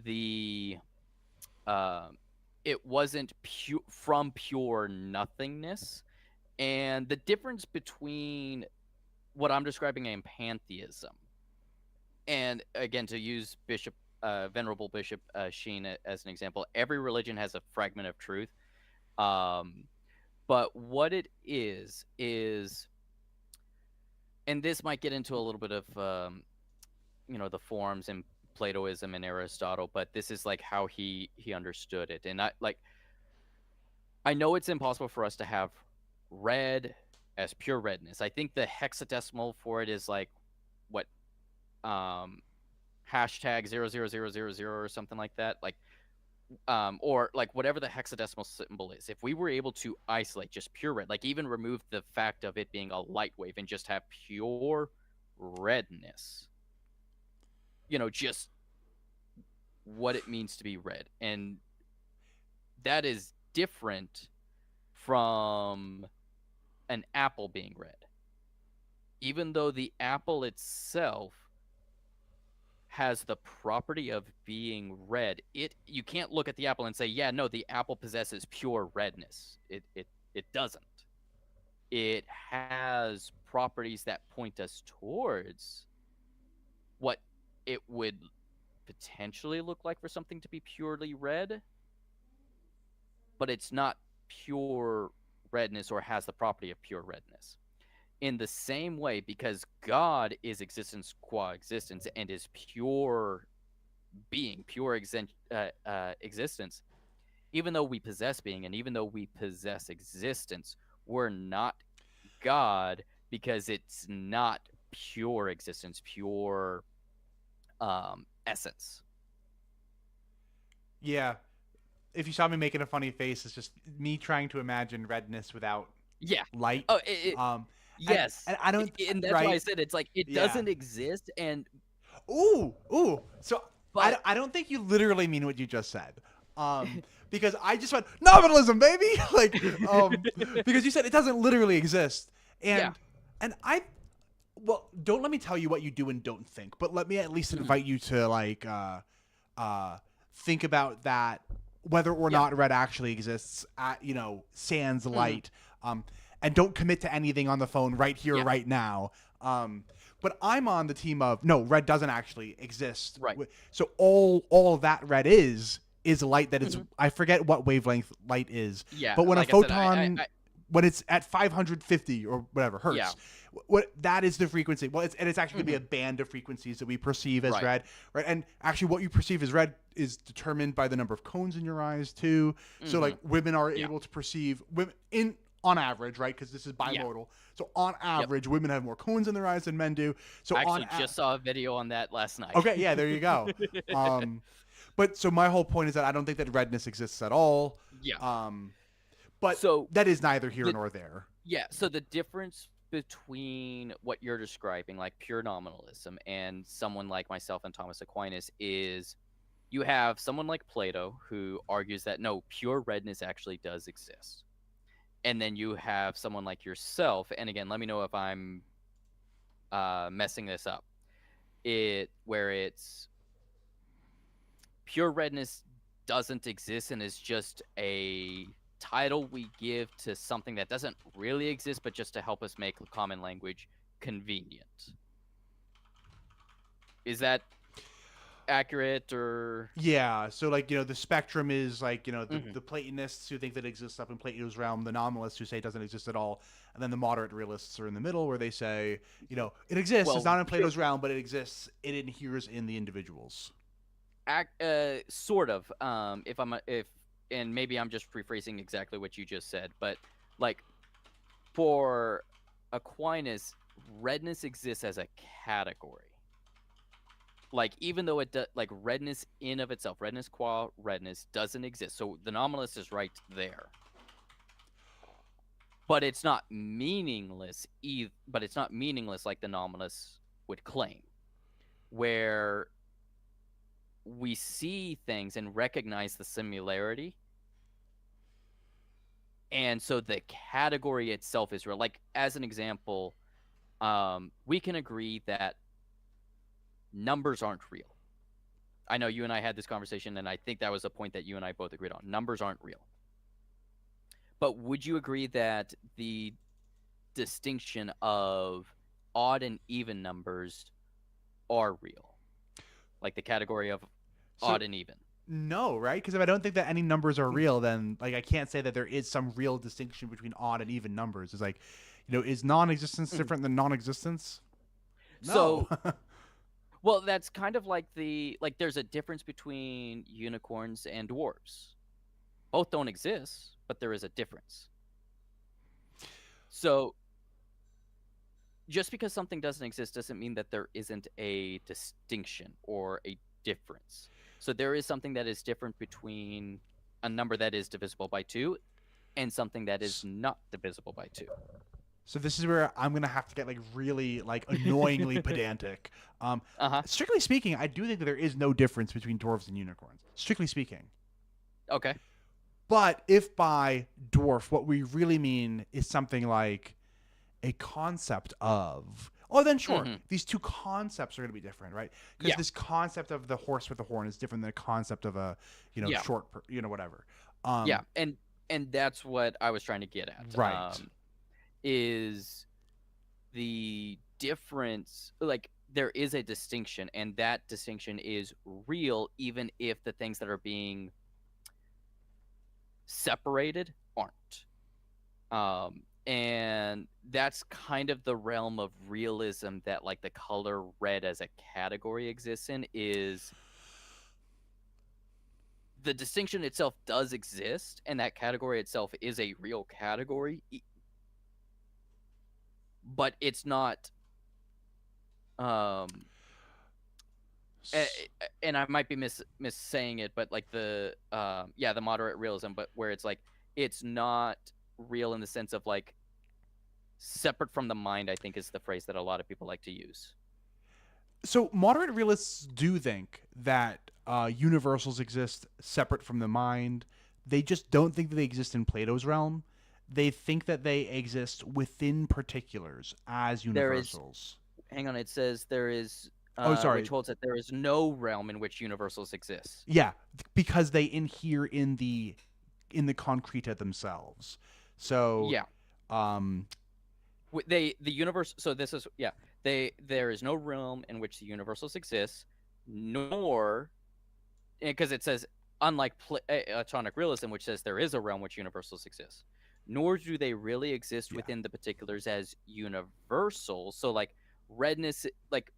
the um, it wasn't from pure nothingness, and the difference between what I'm describing in pantheism, and again to use Bishop Venerable Bishop Sheen as an example, every religion has a fragment of truth. Um, but what it is, and this might get into a little bit of the forms in Platoism and Aristotle, but this is like how he understood it. And I know it's impossible for us to have red as pure redness. I think the hexadecimal for it is like what hashtag 00000 or something like that. Like or like whatever the hexadecimal symbol is. If we were able to isolate just pure red, like even remove the fact of it being a light wave and just have pure redness, just what it means to be red. And that is different from an apple being red. Even though the apple itself has the property of being red, you can't look at the apple and say, yeah, no, the apple possesses pure redness. It doesn't. It has properties that point us towards what it would potentially look like for something to be purely red, but it's not pure redness or has the property of pure redness. In the same way, because God is existence qua existence and is pure being, pure existence, even though we possess being and even though we possess existence, we're not God because it's not pure existence, pure essence. Yeah. If you saw me making a funny face, it's just me trying to imagine redness without light. Oh, yes. And I don't. And that's why I said it's like it doesn't exist. And ooh. So but I don't think you literally mean what you just said. Because I just went nominalism, baby. Like, because you said it doesn't literally exist, and don't let me tell you what you do and don't think, but let me at least invite you to like think about that, whether or not red actually exists at sans light, and don't commit to anything on the phone right here right now. But I'm on the team of no, red doesn't actually exist. Right. So all that red is light that is I forget what wavelength light is. Yeah. But when like a photon when it's at 550 or whatever hertz, what that is the frequency. Well, it's actually going to be a band of frequencies that we perceive as red, right? And actually, what you perceive as red is determined by the number of cones in your eyes too. So like women are able to perceive on average, right? Because this is bimodal. So on average, women have more cones in their eyes than men do. So I actually just saw a video on that last night. Okay, yeah, there you go. But so my whole point is that I don't think that redness exists at all. Yeah. But so that is neither here nor there. Yeah. So the difference between what you're describing, like pure nominalism, and someone like myself and Thomas Aquinas is you have someone like Plato who argues that no, pure redness actually does exist. And then you have someone like yourself, and again, let me know if I'm messing this up. Where it's pure redness doesn't exist and is just a title we give to something that doesn't really exist, but just to help us make common language convenient. Is that accurate? Or so like the spectrum is like the Platonists who think that it exists up in Plato's realm, the nominalists who say it doesn't exist at all, and then the moderate realists are in the middle where they say it exists, it's not in Plato's realm, but it exists, it inheres in the individuals. Sort of. And maybe I'm just rephrasing exactly what you just said, but like for Aquinas, redness exists as a category. Like even though like redness in of itself, redness qua redness doesn't exist. So the nominalist is right there. But it's not meaningless but it's not meaningless like the nominalists would claim. Where we see things and recognize the similarity, And so the category itself is real. Like, as an example, we can agree that numbers aren't real. I know you and I had this conversation, and I think that was a point that you and I both agreed on. Numbers aren't real. But would you agree that the distinction of odd and even numbers are real? Like the category of So odd and even. no, right? Because if I don't think that any numbers are real, then like I can't say that there is some real distinction between odd and even numbers. It's like, is non-existence different than non-existence? No. So, well, that's kind of like there's a difference between unicorns and dwarves. Both don't exist, but there is a difference. So, just because something doesn't exist doesn't mean that there isn't a distinction or a difference. So there is something that is different between a number that is divisible by 2 and something that is not divisible by 2. So this is where I'm gonna have to get like really like annoyingly pedantic. Strictly speaking, I do think that there is no difference between dwarves and unicorns. Strictly speaking. Okay. But if by dwarf what we really mean is something like a concept of, then sure, these two concepts are going to be different, right? Because this concept of the horse with the horn is different than a concept of a short, whatever. And that's what I was trying to get at. Right. Is the difference, like, there is a distinction, and that distinction is real, even if the things that are being separated aren't. And that's kind of the realm of realism that, like, the color red as a category exists in. Is the distinction itself does exist, and that category itself is a real category, but it's not and I might be missaying it, but like the moderate realism, but where it's like it's not real in the sense of like separate from the mind, I think is the phrase that a lot of people like to use. So moderate realists do think that universals exist separate from the mind. They just don't think that they exist in Plato's realm. They think that they exist within particulars as universals. Hang on, it says there is sorry. which holds that there is no realm in which universals exist. Yeah, because they inhere in the concreta themselves. So yeah, the universe. So this is there is no realm in which the universals exist, nor because it says unlike Platonic realism, which says there is a realm which universals exist, nor do they really exist within the particulars as universals. So like redness, like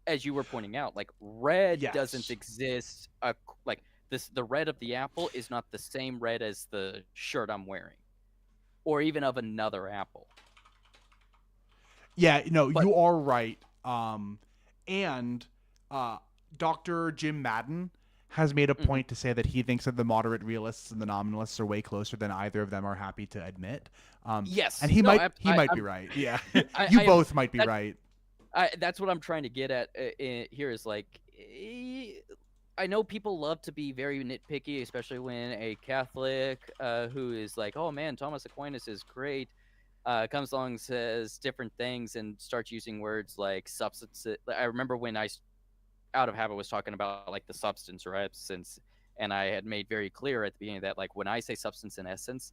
as you were pointing out, like red doesn't exist. Like the red of the apple is not the same red as the shirt I'm wearing, or even of another apple. Yeah, no, you are right. And Dr. Jim Madden has made a point to say that he thinks that the moderate realists and the nominalists are way closer than either of them are happy to admit. Yes, and he might be right. Yeah, you both might be right. That's what I'm trying to get at here is like, I know people love to be very nitpicky, especially when a Catholic who is like, oh man, Thomas Aquinas is great, comes along and says different things and starts using words like substance. I remember when I, out of habit, was talking about like the substance or essence, and I had made very clear at the beginning that like when I say substance and essence,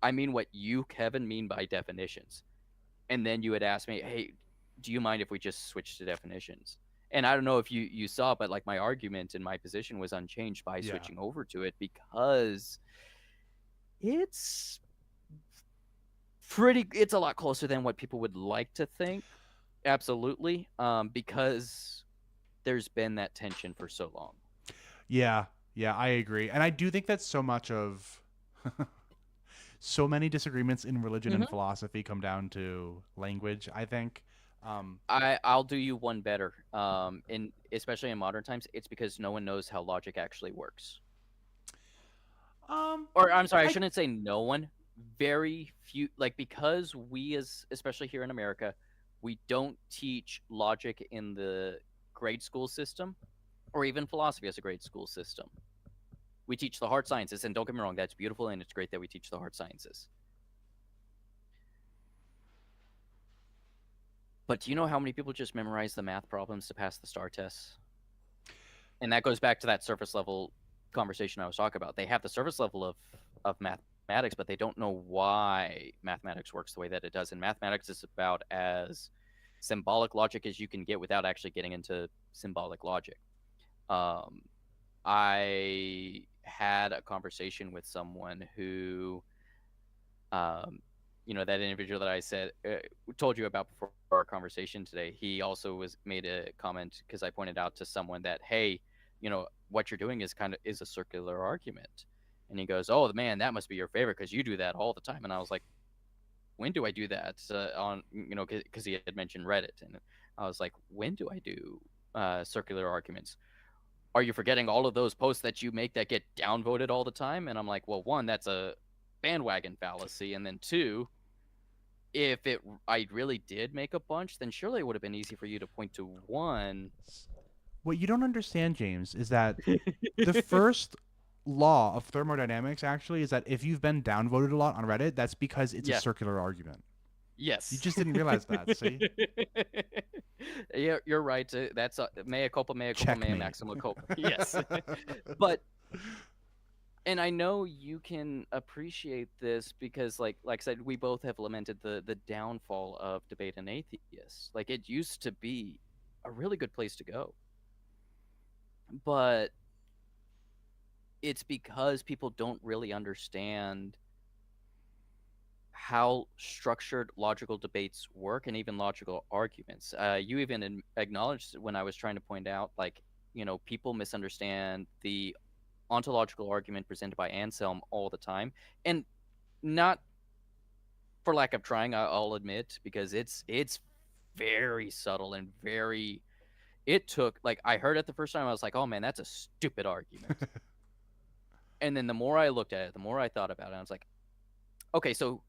I mean what you, Kevin, mean by definitions. And then you had asked me, hey, do you mind if we just switch to definitions? And I don't know if you saw, but like my argument and my position was unchanged by switching over to it, because it's a lot closer than what people would like to think. Absolutely. Because there's been that tension for so long. Yeah, I agree. And I do think that so much of so many disagreements in religion and philosophy come down to language, I think. I'll do you one better. Especially in modern times, it's because no one knows how logic actually works. Or I'm sorry, I shouldn't say no one. Very few, like, because we, especially here in America, we don't teach logic in the grade school system, or even philosophy as a grade school system. We teach the hard sciences, and don't get me wrong, that's beautiful, and it's great that we teach the hard sciences. But do you know how many people just memorize the math problems to pass the STAR tests? And that goes back to that surface level conversation I was talking about. They have the surface level of mathematics, but they don't know why mathematics works the way that it does. And mathematics is about as symbolic logic as you can get without actually getting into symbolic logic. I had a conversation with someone who, that individual that I said told you about before our conversation today. He also made a comment because I pointed out to someone that, hey, what you're doing is a circular argument. And he goes, oh man, that must be your favorite because you do that all the time. And I was like, when do I do that? Because he had mentioned Reddit, and I was like, when do I do circular arguments? Are you forgetting all of those posts that you make that get downvoted all the time? And I'm like, well, one, that's a bandwagon fallacy, and then two, if I really did make a bunch, then surely it would have been easy for you to point to one. What you don't understand, James, is that the first law of thermodynamics actually is that if you've been downvoted a lot on Reddit, that's because it's a circular argument. Yes. You just didn't realize that, see? Yeah, you're right. That's mea culpa, mea culpa, mea Checkmate. maxima culpa. Yes. But, and I know you can appreciate this because, like I said, we both have lamented the downfall of debate and atheists. Like, it used to be a really good place to go. But it's because people don't really understand how structured logical debates work and even logical arguments. You even acknowledged when I was trying to point out, like, people misunderstand the ontological argument presented by Anselm all the time. And not for lack of trying, I'll admit, because it's very subtle and very, it took, like, I heard it the first time, I was like, oh man, that's a stupid argument. And then the more I looked at it, the more I thought about it, I was like, okay, so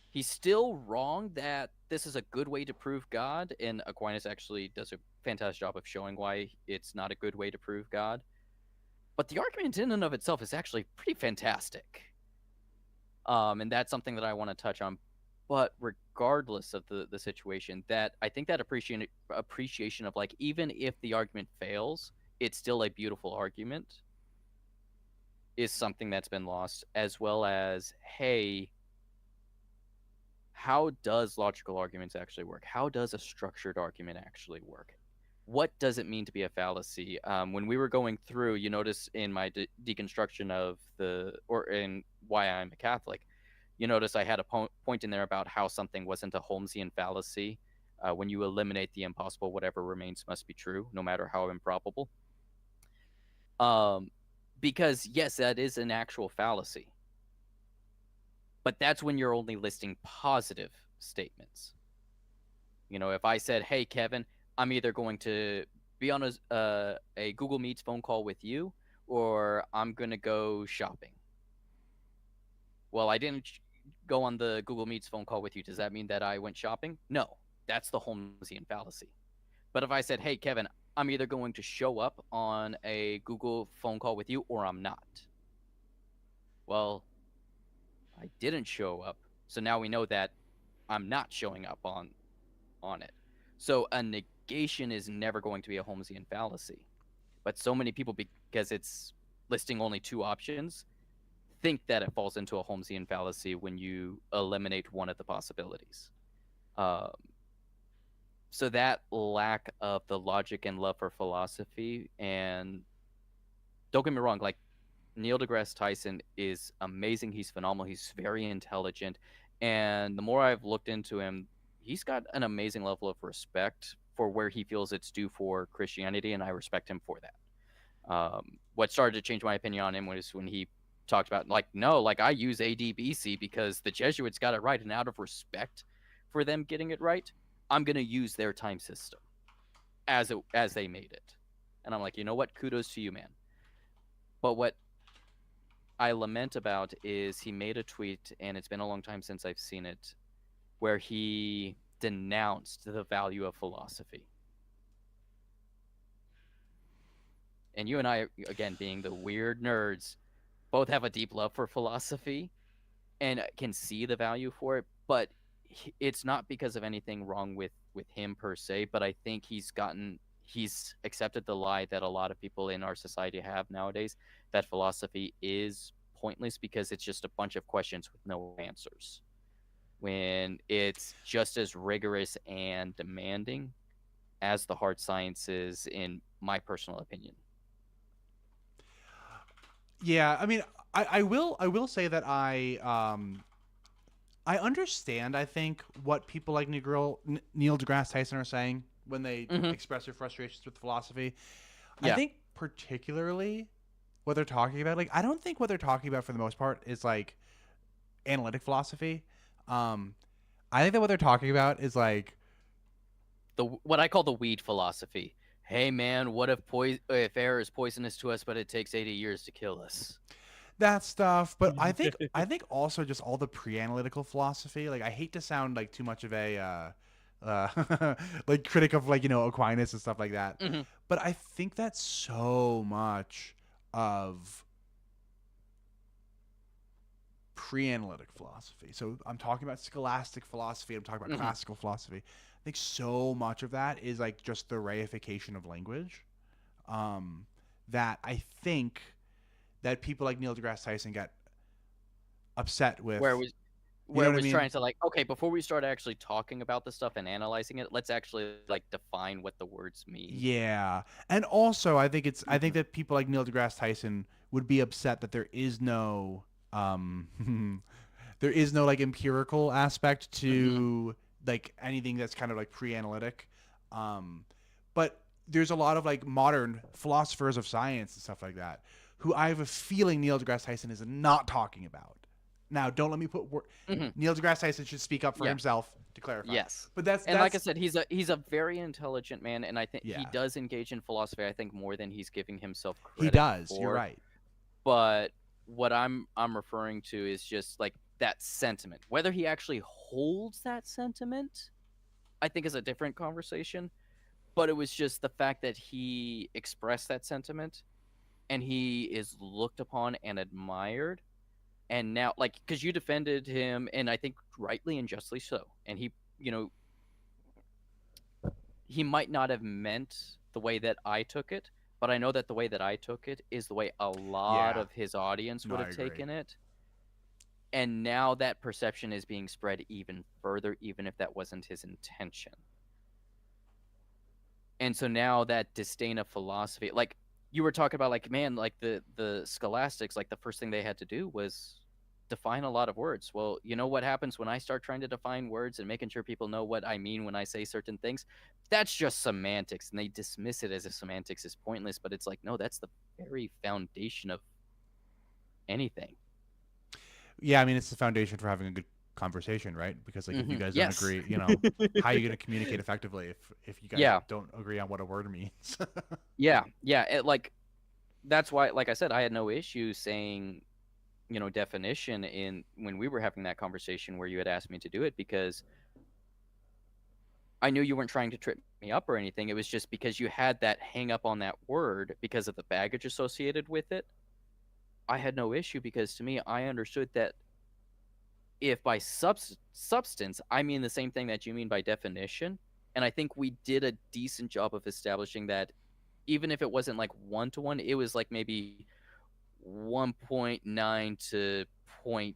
he's still wrong that this is a good way to prove God, and Aquinas actually does a fantastic job of showing why it's not a good way to prove God. But the argument in and of itself is actually pretty fantastic. And that's something that I want to touch on. But regardless of the situation, that I think that appreciation of, like, even if the argument fails, it's still a beautiful argument, is something that's been lost, as well as, hey, how does logical arguments actually work? How does a structured argument actually work? What does it mean to be a fallacy? When we were going through, you notice in my deconstruction of in why I'm a Catholic, you notice I had a point in there about how something wasn't a Holmesian fallacy. When you eliminate the impossible, whatever remains must be true, no matter how improbable. Because yes, that is an actual fallacy. But that's when you're only listing positive statements. If I said, hey, Kevin, I'm either going to be on a Google Meets phone call with you, or I'm going to go shopping. Well, I didn't go on the Google Meets phone call with you. Does that mean that I went shopping? No, that's the Holmesian fallacy. But if I said, hey, Kevin, I'm either going to show up on a Google phone call with you, or I'm not. Well, I didn't show up, so now we know that I'm not showing up on it. So a negation is never going to be a Holmesian fallacy. But so many people, because it's listing only two options, think that it falls into a Holmesian fallacy when you eliminate one of the possibilities. So that lack of the logic and love for philosophy, and don't get me wrong, like, Neil deGrasse Tyson is amazing. He's phenomenal. He's very intelligent. And the more I've looked into him, he's got an amazing level of respect for where he feels it's due for Christianity, and I respect him for that. What started to change my opinion on him was when he talked about, like, no, like, I use ADBC because the Jesuits got it right, and out of respect for them getting it right, I'm going to use their time system as they made it. And I'm like, you know what? Kudos to you, man. But what I lament about is he made a tweet, and it's been a long time since I've seen it, where he denounced the value of philosophy. And you and I, again, being the weird nerds, both have a deep love for philosophy and can see the value for it, but it's not because of anything wrong with him per se, but I think he's accepted the lie that a lot of people in our society have nowadays, that philosophy is pointless because it's just a bunch of questions with no answers, when it's just as rigorous and demanding as the hard sciences, in my personal opinion. Yeah, I mean, I will say that I understand, I think, what people like Neil deGrasse Tyson are saying when they express their frustrations with philosophy. I Yeah. think particularly what they're talking about, like, I don't think what they're talking about for the most part is like analytic philosophy. I think that what they're talking about is like What I call the weed philosophy. Hey man, what if air is poisonous to us, but it takes 80 years to kill us? that stuff. But I think also just all the pre-analytical philosophy. Like, I hate to sound like too much of a like critic of, like, Aquinas and stuff like that. But I think that's so much of pre-analytic philosophy. So I'm talking about scholastic philosophy. I'm talking about classical philosophy. I think so much of that is like just the reification of language. That I think that people like Neil deGrasse Tyson get upset with. Where it what I was mean? trying to, like, okay, before we start actually talking about the stuff and analyzing it, let's actually like define what the words mean. Yeah, and also I think that people like Neil deGrasse Tyson would be upset that there is no there is no like empirical aspect to like anything that's kind of like pre-analytic. But there's a lot of like modern philosophers of science and stuff like that who I have a feeling Neil deGrasse Tyson is not talking about. Now, don't let me put Neil deGrasse Tyson should speak up for himself to clarify. Yes, but that's like I said, he's a very intelligent man, and I think he Yeah. does engage in philosophy. I think more than he's giving himself credit. He does. For. You're right. But what I'm referring to is just like that sentiment. Whether he actually holds that sentiment, I think, is a different conversation. But it was just the fact that he expressed that sentiment, and he is looked upon and admired. And now, like, because you defended him, and I think rightly and justly so. And he, he might not have meant the way that I took it, but I know that the way that I took it is the way a lot of his audience would have taken it. And now that perception is being spread even further, even if that wasn't his intention. And so now that disdain of philosophy, like you were talking about, like, man, like the scholastics, like the first thing they had to do was define a lot of words. Well, you know what happens when I start trying to define words and making sure people know what I mean when I say certain things? That's just semantics, and they dismiss it as if semantics is pointless, but it's like, no, that's the very foundation of anything. Yeah, I mean, it's the foundation for having a good conversation, right? Because like if you guys don't agree, how are you going to communicate effectively if you guys don't agree on what a word means? Yeah, like that's why, like I said, I had no issue saying, definition when we were having that conversation where you had asked me to do it, because I knew you weren't trying to trip me up or anything. It was just because you had that hang up on that word because of the baggage associated with it. I had no issue, because to me, I understood that if by substance, I mean the same thing that you mean by definition. And I think we did a decent job of establishing that, even if it wasn't like 1-to-1, it was like maybe 1.9 to point,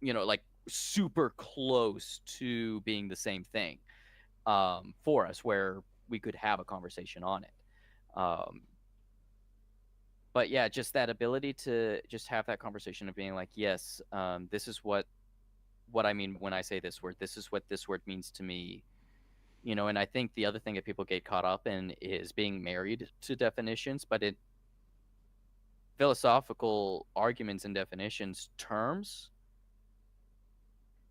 like super close to being the same thing for us, where we could have a conversation on it. But yeah, just that ability to just have that conversation of being like, yes, this is what I mean when I say this word. This is what this word means to me. And I think the other thing that people get caught up in is being married to definitions, but philosophical arguments and definitions terms,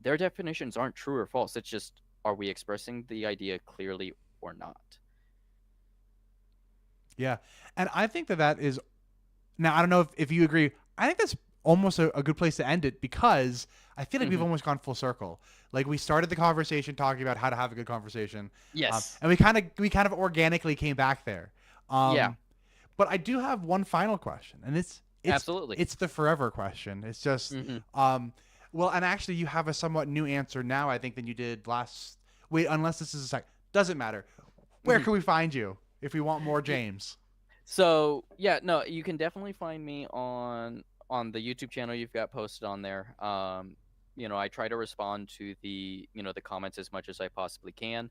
their definitions aren't true or false. It's just, are we expressing the idea clearly or not? Yeah. And I think that is, now I don't know if you agree, I think that's almost a good place to end it, because I feel like we've almost gone full circle. Like, we started the conversation talking about how to have a good conversation. Yes. And we kind of organically came back there. Yeah. But I do have one final question, and it's Absolutely. it's the forever question. It's just Hmm. well, and actually you have a somewhat new answer now, I think, than you did last. Wait, unless this is a sec. Doesn't matter. Where Hmm. can we find you if we want more James? So yeah, no, you can definitely find me on the YouTube channel you've got posted on there. I try to respond to the comments as much as I possibly can.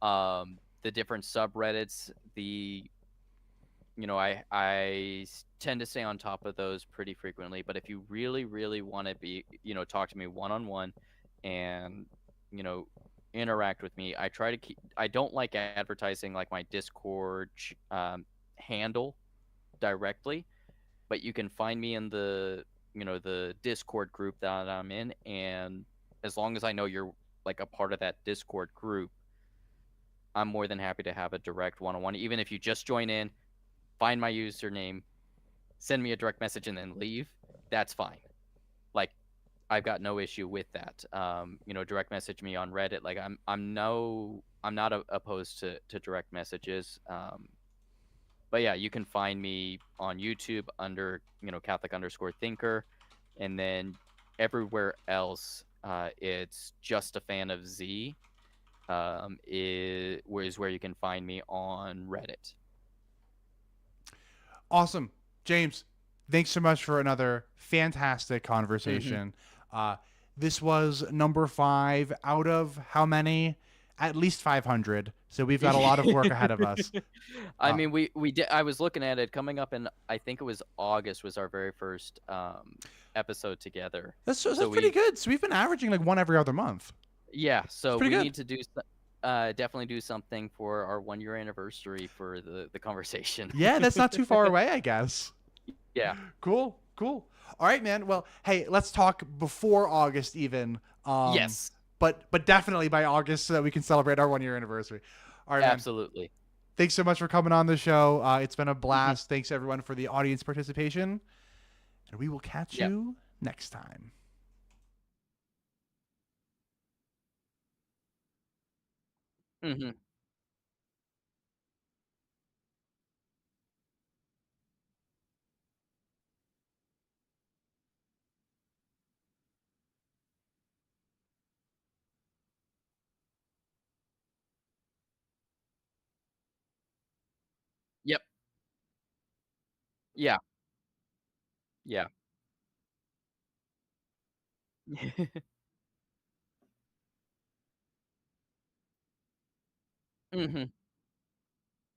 The different subreddits, tend to stay on top of those pretty frequently. But if you really, really want to talk to me one on one, and you know, interact with me, I try to keep. I don't like advertising like my Discord handle directly, but you can find me in the Discord group that I'm in, and as long as I know you're like a part of that Discord group, I'm more than happy to have a direct one-on-one. Even if you just join in, find my username, send me a direct message, and then leave, that's fine. Like, I've got no issue with that. Direct message me on Reddit. Like, I'm not opposed to direct messages. But yeah, you can find me on YouTube under Catholic_thinker, and then everywhere else, it's just a fan of Z. Is where you can find me on Reddit. Awesome. James, thanks so much for another fantastic Hmm. conversation. Uh, this was number 5 out of how many? At least 500. So we've got a lot of work ahead of us. I Uh, mean, we did. I was looking at it coming up in. I think it was August was our very first episode together. that's So pretty we good. So we've been averaging like one every other month. Yeah, It's so pretty we good. need to definitely do something for our 1 year anniversary for the conversation. Yeah, that's not too far away, I guess. Yeah. Cool, cool. All right, man. Well, hey, let's talk before August even. Yes. But definitely by August so that we can celebrate our 1 year anniversary. All right, man. Absolutely. Thanks so much for coming on the show. It's been a Hmm. blast. Thanks everyone for the audience participation, and we will catch Yep. you next time. Hmm. Yep. Yeah. Yeah. Hmm.